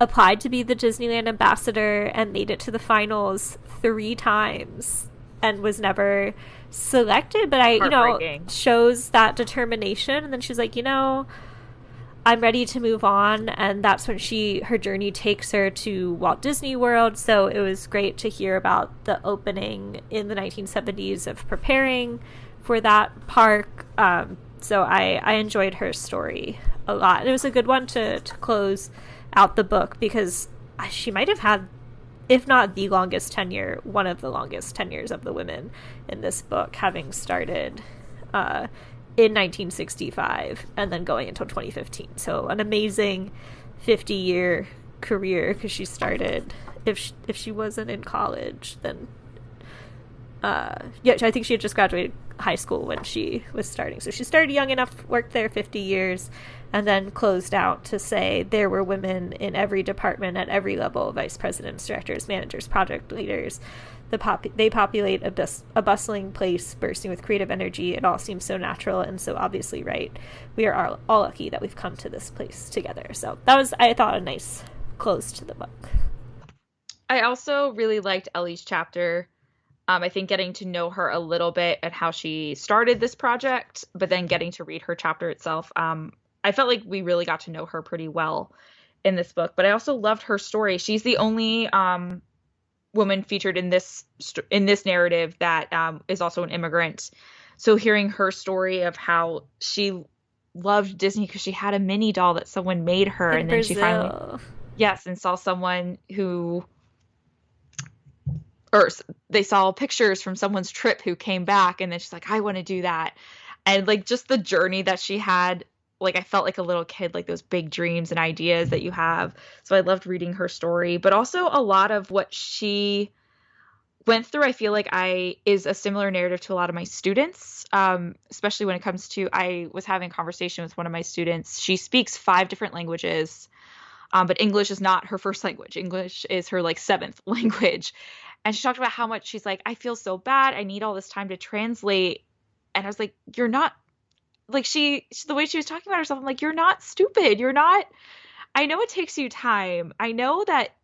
applied to be the Disneyland ambassador and made it to the finals 3 times and was never selected, but shows that determination. And then she's like, I'm ready to move on. And that's when her journey takes her to Walt Disney World. So it was great to hear about the opening in the 1970s of preparing for that park. So I enjoyed her story a lot. And it was a good one to close out the book because she might have had if not the longest tenure, one of the longest tenures of the women in this book, having started in 1965 and then going until 2015. So an amazing 50-year career, because she started, if she wasn't in college, then I think she had just graduated high school when she was starting. So she started young enough, worked there 50 years, and then closed out to say there were women in every department at every level: vice presidents, directors, managers, project leaders. They populate a bustling place bursting with creative energy. It all seems so natural and so obviously right. We are all lucky that we've come to this place together. So that was, I thought, a nice close to the book. I also really liked Ellie's chapter. I think getting to know her a little bit and how she started this project, but then getting to read her chapter itself. I felt like we really got to know her pretty well in this book, but I also loved her story. She's the only woman featured in this narrative that is also an immigrant. So hearing her story of how she loved Disney because she had a mini doll that someone made her, in and then Brazil. she finally, and saw someone who, or they saw pictures from someone's trip who came back, and then she's like, I want to do that. And like just the journey that she had, like I felt like a little kid, like those big dreams and ideas that you have. So I loved reading her story, but also a lot of what she went through, I feel like is a similar narrative to a lot of my students, especially when it comes to, I was having a conversation with one of my students. She speaks 5 different languages, but English is not her first language. English is her like 7th language. And she talked about how much she's like, I feel so bad. I need all this time to translate. And I was like, you're not, like the way she was talking about herself, I'm like, you're not stupid. You're not, I know it takes you time. I know that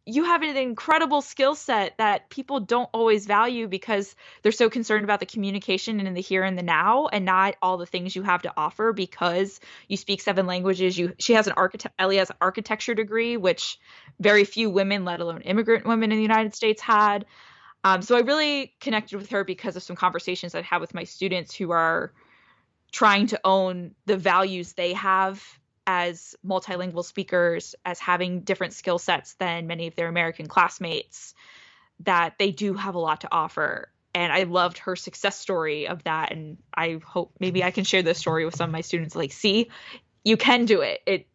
you have an incredible skill set that people don't always value because they're so concerned about the communication and in the here and the now, and not all the things you have to offer because you speak 7 languages. Ellie has an architecture degree, which very few women, let alone immigrant women in the United States, had. So I really connected with her because of some conversations I've had with my students who are trying to own the values they have as multilingual speakers, as having different skill sets than many of their American classmates, that they do have a lot to offer. And I loved her success story of that. And I hope maybe I can share this story with some of my students, like, see, you can do it.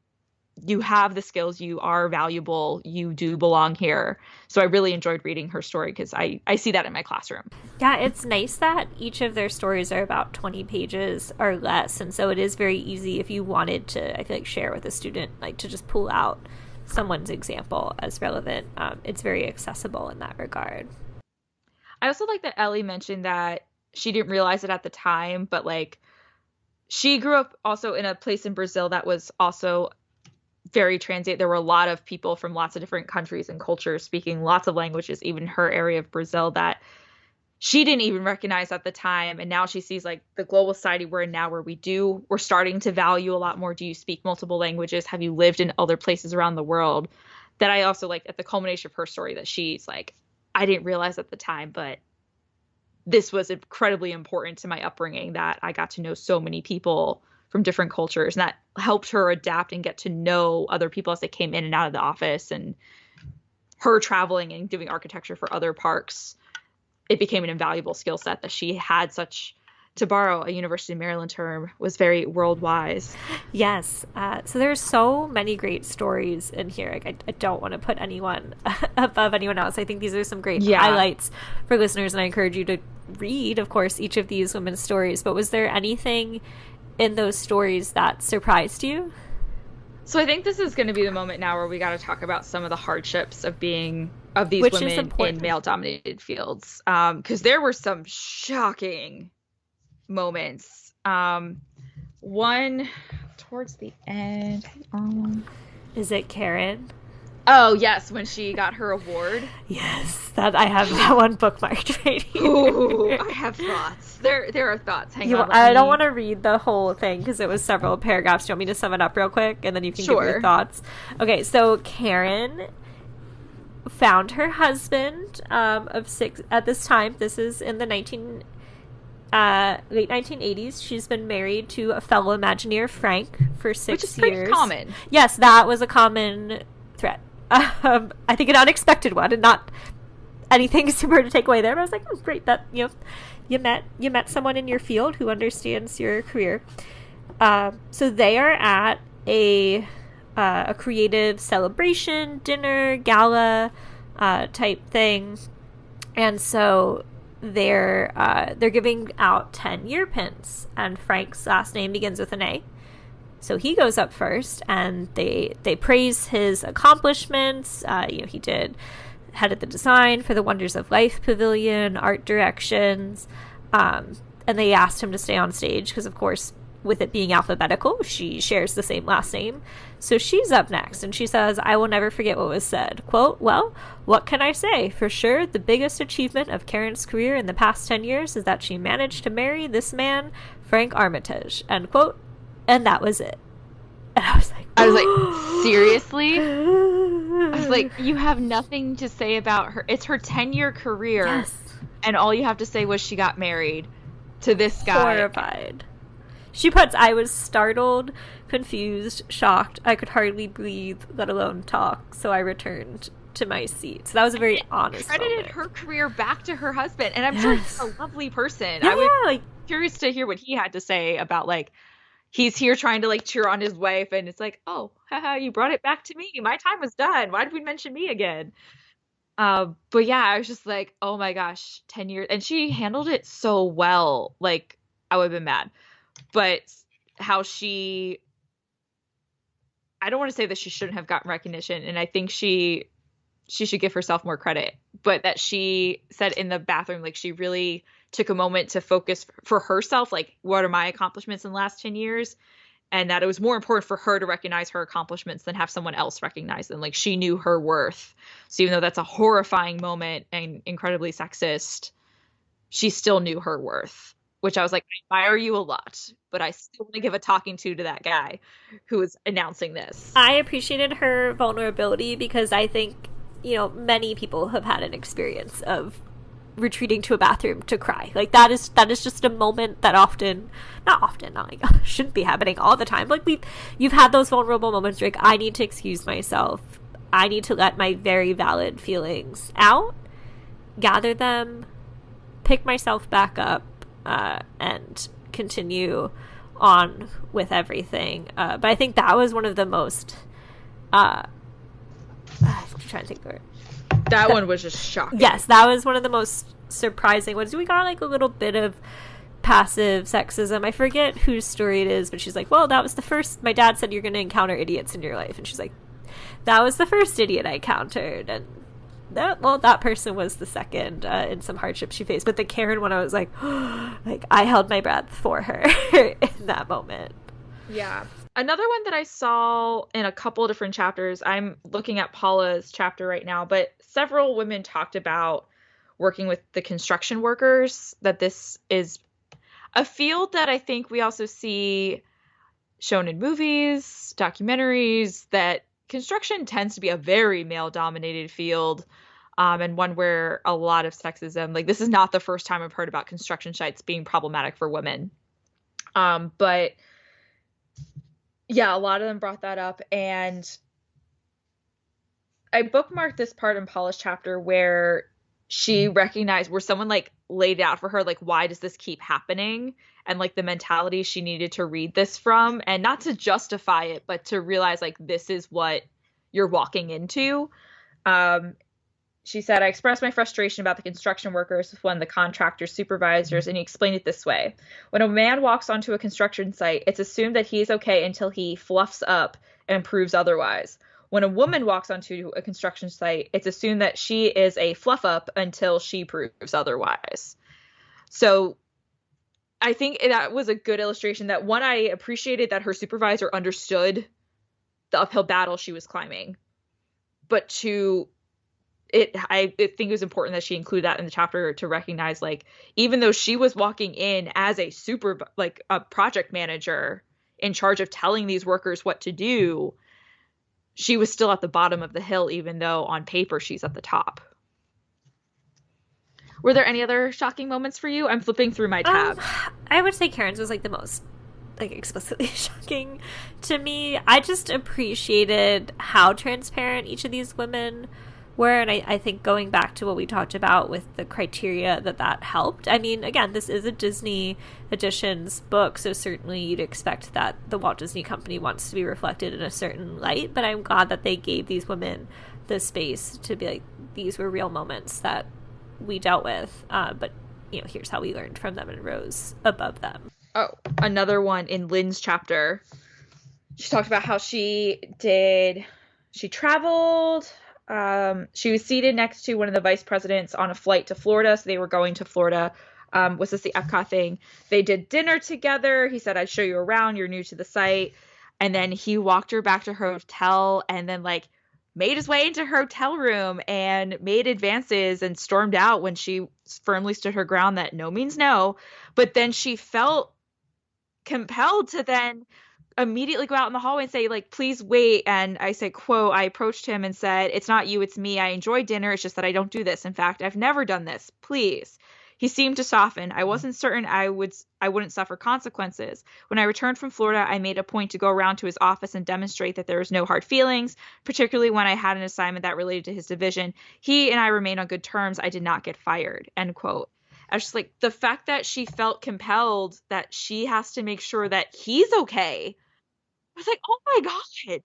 You have the skills, you are valuable, you do belong here. So I really enjoyed reading her story because I see that in my classroom. Yeah, it's nice that each of their stories are about 20 pages or less. And so it is very easy if you wanted to, I feel like, share with a student, like to just pull out someone's example as relevant. It's very accessible in that regard. I also like that Ellie mentioned that she didn't realize it at the time, but like she grew up also in a place in Brazil that was also very transient. There were a lot of people from lots of different countries and cultures speaking lots of languages, even her area of Brazil, that she didn't even recognize at the time. And now she sees like the global society we're in now, where we're starting to value a lot more. Do you speak multiple languages? Have you lived in other places around the world? That I also like at the culmination of her story, that she's like, I didn't realize at the time, but this was incredibly important to my upbringing, that I got to know so many people from different cultures, and that helped her adapt and get to know other people as they came in and out of the office. And her traveling and doing architecture for other parks, it became an invaluable skill set that she had. Such, to borrow a University of Maryland term, was very world-wise. Yes. So there's so many great stories in here. Like, I don't want to put anyone above anyone else. I think these are some great highlights for listeners, and I encourage you to read, of course, each of these women's stories. But was there anything in those stories that surprised you? So I think this is going to be the moment now where we got to talk about some of the hardships of these women in male-dominated fields, because there were some shocking moments. One towards the end. Is it Karen? Oh yes, when she got her award. Yes, that I have that one bookmarked right here. Ooh, I have thoughts. There are thoughts. Hang on. I don't want to read the whole thing because it was several paragraphs. Do you want me to sum it up real quick, and then you can give your thoughts? Okay, so Karen found her husband of 6 at this time. This is in the late 1980s. She's been married to a fellow Imagineer, Frank, for 6 years. Which is pretty common. Yes, that was a common threat. I think an unexpected one, and not anything super to take away there, but I was like, oh, great that you met someone in your field who understands your career. So they are at a creative celebration, dinner, gala type thing, and so they're giving out 10-year pins, and Frank's last name begins with an A. So he goes up first, and they praise his accomplishments. He headed the design for the Wonders of Life Pavilion, art directions, and they asked him to stay on stage because, of course, with it being alphabetical, she shares the same last name. So she's up next, and she says, "I will never forget what was said. Quote, well, what can I say? For sure, the biggest achievement of Karen's career in the past 10 years is that she managed to marry this man, Frank Armitage." End quote. And that was it. And I was like, seriously? I was like, you have nothing to say about her. It's her 10-year career. Yes. And all you have to say was she got married to this guy. Horrified. She puts, "I was startled, confused, shocked. I could hardly breathe, let alone talk. So I returned to my seat." So that was a very honest credited moment. her career back to her husband. And I'm sure he's a lovely person. Yeah, I was curious to hear what he had to say about, like, he's here trying to, like, cheer on his wife. And it's like, oh, haha, you brought it back to me. My time was done. Why did we mention me again? But yeah, I was just like, oh my gosh, 10 years. And she handled it so well. Like, I would have been mad. But how I don't want to say that she shouldn't have gotten recognition, and I think she should give herself more credit, but that she said in the bathroom, like, she really took a moment to focus for herself, like, what are my accomplishments in the last 10 years? And that it was more important for her to recognize her accomplishments than have someone else recognize them. Like, she knew her worth. So even though that's a horrifying moment and incredibly sexist, she still knew her worth. Which I was like, I admire you a lot, but I still want to give a talking to that guy who was announcing this. I appreciated her vulnerability because I think, many people have had an experience of retreating to a bathroom to cry. Like, that is just a moment that shouldn't be happening all the time. Like, you've had those vulnerable moments where, like, I need to excuse myself. I need to let my very valid feelings out, gather them, pick myself back up, and continue on with everything. But I think that was one of the most I'm trying to think of it. That one was just shocking. Yes, that was one of the most surprising ones. We got, like, a little bit of passive sexism. I forget whose story it is, but she's like, well, that was the first, my dad said you're going to encounter idiots in your life. And she's like, that was the first idiot I encountered. And that person was the second in some hardship she faced. But the Karen one, I was like, I held my breath for her in that moment. Yeah. Another one that I saw in a couple of different chapters, I'm looking at Paula's chapter right now, but several women talked about working with the construction workers, that this is a field that I think we also see shown in movies, documentaries, that construction tends to be a very male-dominated field, and one where a lot of sexism, like, this is not the first time I've heard about construction sites being problematic for women. But yeah, a lot of them brought that up, and I bookmarked this part in Paula's chapter where she recognized, where someone, like, laid out for her, like, why does this keep happening? And, like, the mentality she needed to read this from, and not to justify it, but to realize, like, this is what you're walking into. She said, I expressed my frustration about the construction workers with one of the contractor's supervisors, and he explained it this way. When a man walks onto a construction site, it's assumed that he is okay until he fluffs up and proves otherwise. When a woman walks onto a construction site, it's assumed that she is a fluff up until she proves otherwise. So I think that was a good illustration that, one, I appreciated that her supervisor understood the uphill battle she was climbing. But two, I think it was important that she include that in the chapter to recognize, like, even though she was walking in as a a project manager in charge of telling these workers what to do, she was still at the bottom of the hill, even though on paper she's at the top. Were there any other shocking moments for you? I'm flipping through my tab. I would say Karen's was, like, the most like explicitly shocking to me. I just appreciated how transparent each of these women were, and I think going back to what we talked about with the criteria that helped. I mean, again, this is a Disney Editions book, so certainly you'd expect that the Walt Disney Company wants to be reflected in a certain light, but I'm glad that they gave these women the space to be like, these were real moments that we dealt with, but you know, here's how we learned from them and rose above them. Oh, another one in Lynne's chapter. She talked about how she traveled. She was seated next to one of the vice presidents on a flight to Florida. So they were going to Florida. Was this the Epcot thing? They did dinner together. He said, I'd show you around. You're new to the site. And then he walked her back to her hotel and then like made his way into her hotel room and made advances and stormed out when she firmly stood her ground that no means no. But then she felt compelled to then immediately go out in the hallway and say, like, please wait. And I said, quote, I approached him and said, it's not you, it's me. I enjoy dinner. It's just that I don't do this. In fact, I've never done this. Please. He seemed to soften. I wasn't certain I wouldn't suffer consequences. When I returned from Florida, I made a point to go around to his office and demonstrate that there was no hard feelings, particularly when I had an assignment that related to his division. He and I remained on good terms. I did not get fired, end quote. I was just like, the fact that she felt compelled that she has to make sure that he's okay. I was like, oh my God.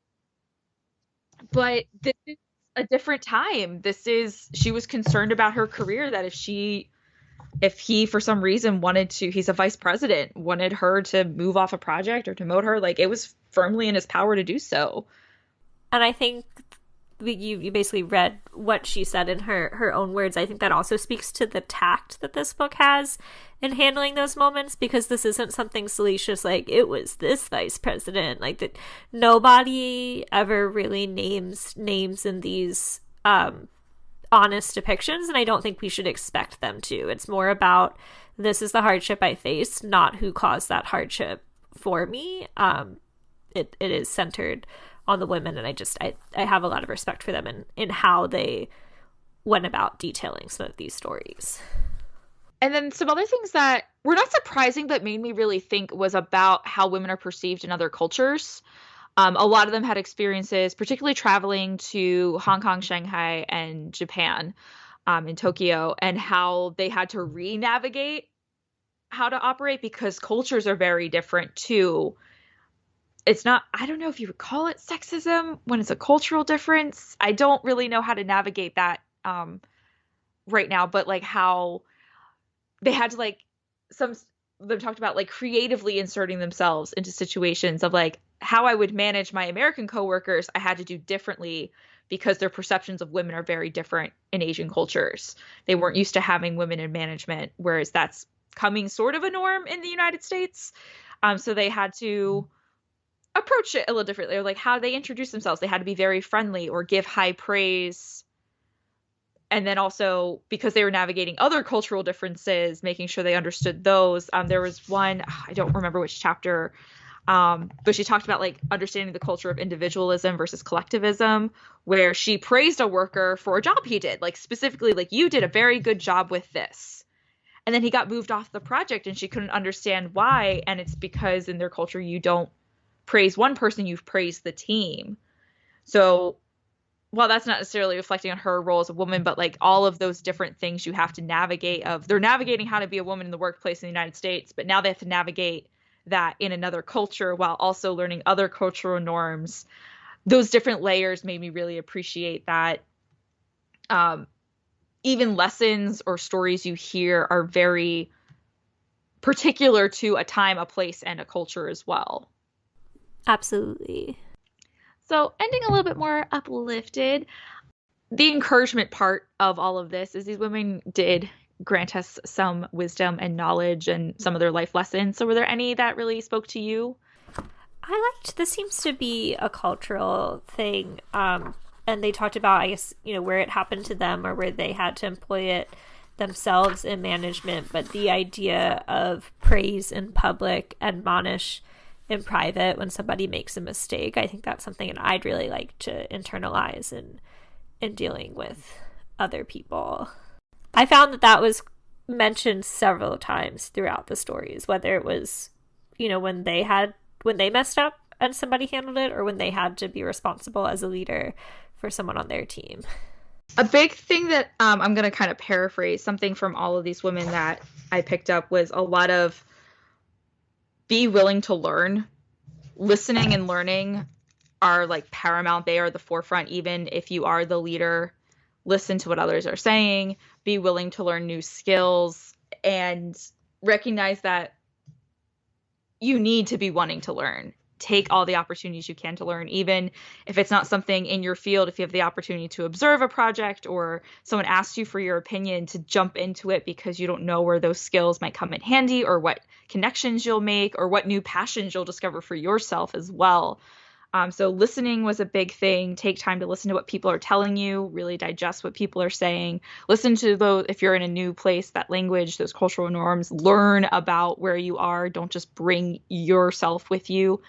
But this is a different time. She was concerned about her career, that if he for some reason he's a vice president, wanted her to move off a project or to demote her, like it was firmly in his power to do so. And I think you basically read what she said in her own words. I think that also speaks to the tact that this book has in handling those moments, because this isn't something salacious like it was this vice president, like that. Nobody ever really names in these honest depictions, and I don't think we should expect them to. It's more about, this is the hardship I faced, not who caused that hardship for me. It is centered on the women, and I have a lot of respect for them in how they went about detailing some of these stories. And then some other things that were not surprising but made me really think was about how women are perceived in other cultures. A lot of them had experiences, particularly traveling to Hong Kong, Shanghai, and Japan, in Tokyo, and how they had to re-navigate how to operate because cultures are very different too. It's not, I don't know if you would call it sexism when it's a cultural difference. I don't really know how to navigate that right now, but like how they had to like, some of them talked about like creatively inserting themselves into situations of like how I would manage my American coworkers. I had to do differently because their perceptions of women are very different in Asian cultures. They weren't used to having women in management, whereas that's coming sort of a norm in the United States. So they had to approach it a little differently, or like how they introduce themselves. They had to be very friendly or give high praise. And then also because they were navigating other cultural differences, making sure they understood those. There was one, I don't remember which chapter, but she talked about like understanding the culture of individualism versus collectivism, where she praised a worker for a job he did, like specifically like, you did a very good job with this. And then he got moved off the project and she couldn't understand why. And it's because in their culture, you don't praise one person, you've praised the team. So while that's not necessarily reflecting on her role as a woman, but like all of those different things you have to navigate they're navigating how to be a woman in the workplace in the United States, but now they have to navigate that in another culture while also learning other cultural norms. Those different layers made me really appreciate that even lessons or stories you hear are very particular to a time, a place, and a culture as well. Absolutely. So ending a little bit more uplifted, the encouragement part of all of this is these women did grant us some wisdom and knowledge and some of their life lessons. So were there any that really spoke to you? I liked, this seems to be a cultural thing. And they talked about, I guess, where it happened to them or where they had to employ it themselves in management. But the idea of praise in public, admonish in private when somebody makes a mistake, I think that's something that I'd really like to internalize in dealing with other people. I found that was mentioned several times throughout the stories, whether it was when they messed up and somebody handled it, or when they had to be responsible as a leader for someone on their team. A big thing that I'm going to kind of paraphrase something from all of these women that I picked up was a lot of be willing to learn. Listening and learning are like paramount. They are the forefront. Even if you are the leader, listen to what others are saying, be willing to learn new skills, and recognize that you need to be wanting to learn. Take all the opportunities you can to learn, even if it's not something in your field. If you have the opportunity to observe a project or someone asks you for your opinion, to jump into it because you don't know where those skills might come in handy, or what connections you'll make, or what new passions you'll discover for yourself as well. So listening was a big thing. Take time to listen to what people are telling you, really digest what people are saying. Listen to those, if you're in a new place, that language, those cultural norms, learn about where you are. Don't just bring yourself with you.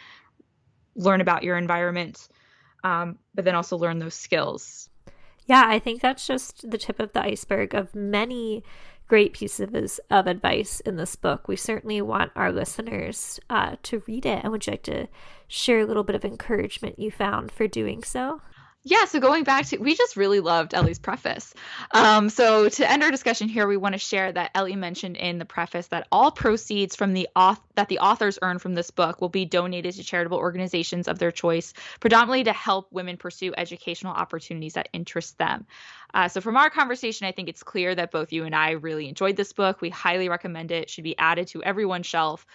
Learn about your environment, but then also learn those skills. Yeah, I think that's just the tip of the iceberg of many great pieces of advice in this book. We certainly want our listeners to read it. And would you like to share a little bit of encouragement you found for doing so? Yeah, so going back to, we just really loved Ellie's preface. So to end our discussion here, we want to share that Ellie mentioned in the preface that all proceeds from that the authors earn from this book will be donated to charitable organizations of their choice, predominantly to help women pursue educational opportunities that interest them. So from our conversation, I think it's clear that both you and I really enjoyed this book. We highly recommend it. It should be added to everyone's shelf.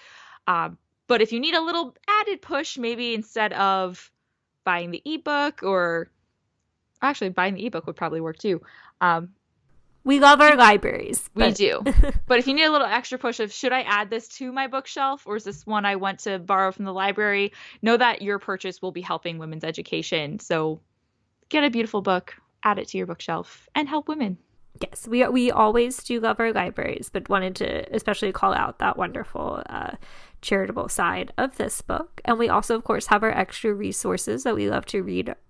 But if you need a little added push, maybe instead of buying the ebook, or actually buying the ebook would probably work too. We love our libraries. We do. But if you need a little extra push of, should I add this to my bookshelf, or is this one I want to borrow from the library? Know that your purchase will be helping women's education. So get a beautiful book, add it to your bookshelf, and help women. Yes, we always do love our libraries, but wanted to especially call out that wonderful charitable side of this book. And we also, of course, have our extra resources that we love to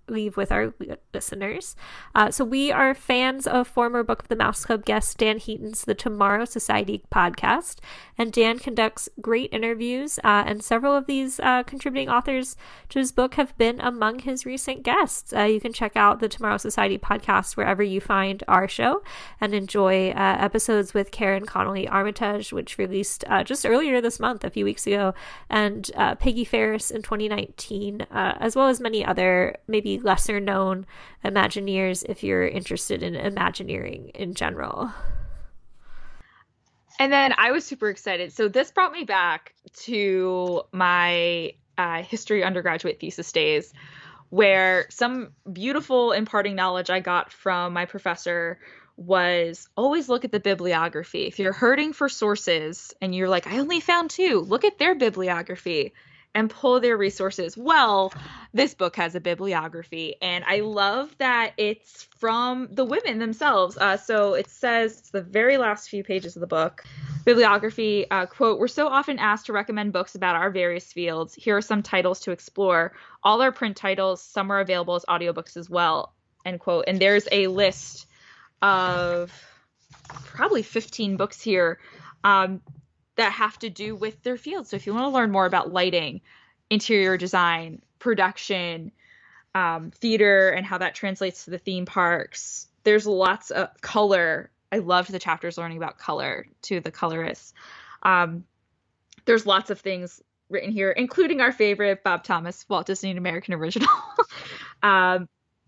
leave with our listeners. So we are fans of former Book of the Mouse Club guest Dan Heaton's The Tomorrow Society podcast, and Dan conducts great interviews, and several of these contributing authors to his book have been among his recent guests. You can check out the Tomorrow Society podcast wherever you find our show, and enjoy episodes with Connollu Armitage, which released just earlier this month, a few weeks ago, and Peggie Fariss in 2019, as well as many other maybe lesser known Imagineers if you're interested in Imagineering in general. And then I was super excited. So this brought me back to my history undergraduate thesis days, where some beautiful imparting knowledge I got from my professor was always look at the bibliography. If you're hurting for sources and you're like, I only found 2, look at their bibliography and pull their resources. Well, this book has a bibliography, and I love that it's from the women themselves. So it says, it's the very last few pages of the book, bibliography, quote, "We're so often asked to recommend books about our various fields. Here are some titles to explore. All our print titles, some are available as audiobooks as well," end quote. And there's a list of probably 15 books here that have to do with their field. So if you want to learn more about lighting, interior design, production, theater, and how that translates to the theme parks, there's lots of color. I loved the chapters learning about color to the colorists. There's lots of things written here, including our favorite Bob Thomas, Walt Disney American Original.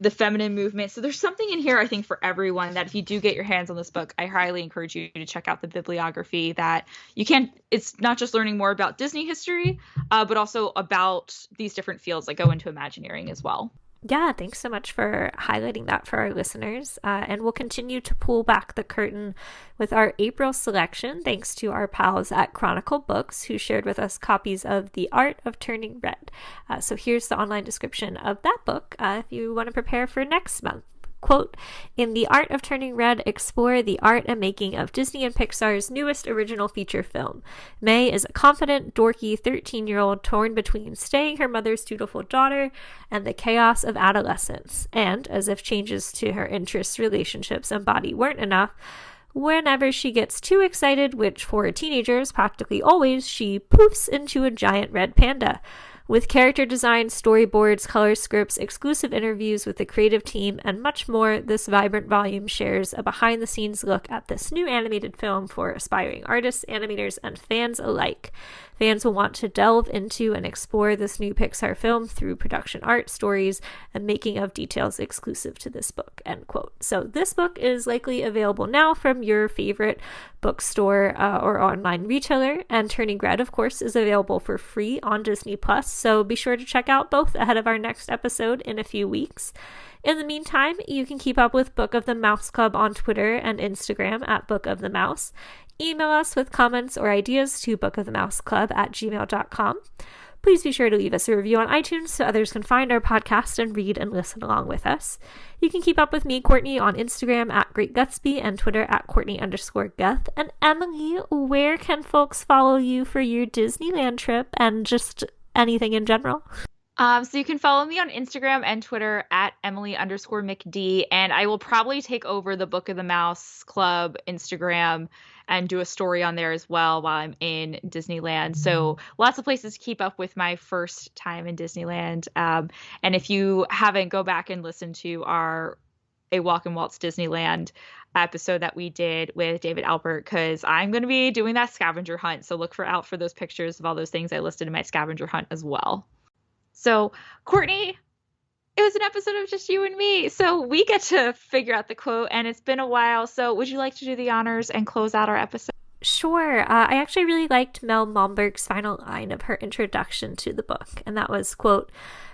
The feminine movement. So there's something in here, I think, for everyone, that if you do get your hands on this book, I highly encourage you to check out the bibliography. That you can, it's not just learning more about Disney history, but also about these different fields that go into Imagineering as well. Yeah, thanks so much for highlighting that for our listeners. And we'll continue to pull back the curtain with our April selection, thanks to our pals at Chronicle Books, who shared with us copies of The Art of Turning Red. So here's the online description of that book if you want to prepare for next month. Quote, "In The Art of Turning Red, explore the art and making of Disney and Pixar's newest original feature film. May is a confident, dorky 13-year-old torn between staying her mother's dutiful daughter and the chaos of adolescence. And, as if changes to her interests, relationships, and body weren't enough, Whenever she gets too excited, which for teenagers practically always, she poofs into a giant red panda. With character design, storyboards, color scripts, exclusive interviews with the creative team, and much more, this vibrant volume shares a behind-the-scenes look at this new animated film for aspiring artists, animators, and fans alike. Fans will want to delve into and explore this new Pixar film through production art, stories, and making of details exclusive to this book, end quote. So this book is likely available now from your favorite bookstore or online retailer, and Turning Red, of course, is available for free on Disney+, so be sure to check out both ahead of our next episode in a few weeks. In the meantime, you can keep up with Book of the Mouse Club on Twitter and Instagram at Book of the Mouse. Email us with comments or ideas to bookofthemouseclub@gmail.com. Please be sure to leave us a review on iTunes so others can find our podcast and read and listen along with us. You can keep up with me, Courtney, on Instagram at GreatGutsby and Twitter at Courtney_Guth. And Emily, where can folks follow you for your Disneyland trip and just anything in general? So you can follow me on Instagram and Twitter at Emily_McD, and I will probably take over the Book of the Mouse Club Instagram and do a story on there as well while I'm in Disneyland. So lots of places to keep up with my first time in Disneyland. And if you haven't, go back and listen to our A Walk in Walt's Disneyland episode that we did with David Albert, because I'm going to be doing that scavenger hunt. So look out for those pictures of all those things I listed in my scavenger hunt as well. So, Courtney, it was an episode of just you and me. So we get to figure out the quote, and it's been a while. So would you like to do the honors and close out our episode? Sure. I actually really liked Mel Malmberg's final line of her introduction to the book, and that was, quote,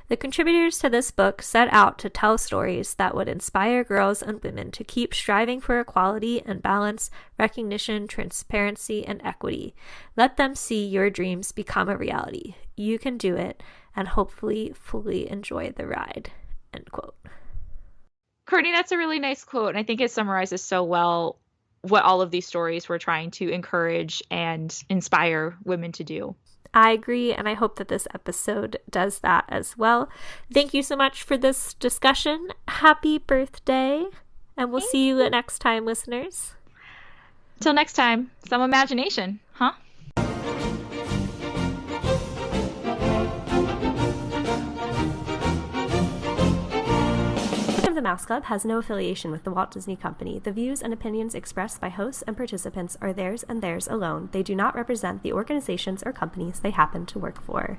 "The contributors to this book set out to tell stories that would inspire girls and women to keep striving for equality and balance, recognition, transparency, and equity. Let them see your dreams become a reality. You can do it, and hopefully fully enjoy the ride," end quote. Courtney, that's a really nice quote, and I think it summarizes so well what all of these stories were trying to encourage and inspire women to do. I agree, and I hope that this episode does that as well. Thank you so much for this discussion. Happy birthday, and we'll see you next time, listeners. Till next time, some imagination, huh? The Mouse Club has no affiliation with the Walt Disney Company. The views and opinions expressed by hosts and participants are theirs and theirs alone. They do not represent the organizations or companies they happen to work for.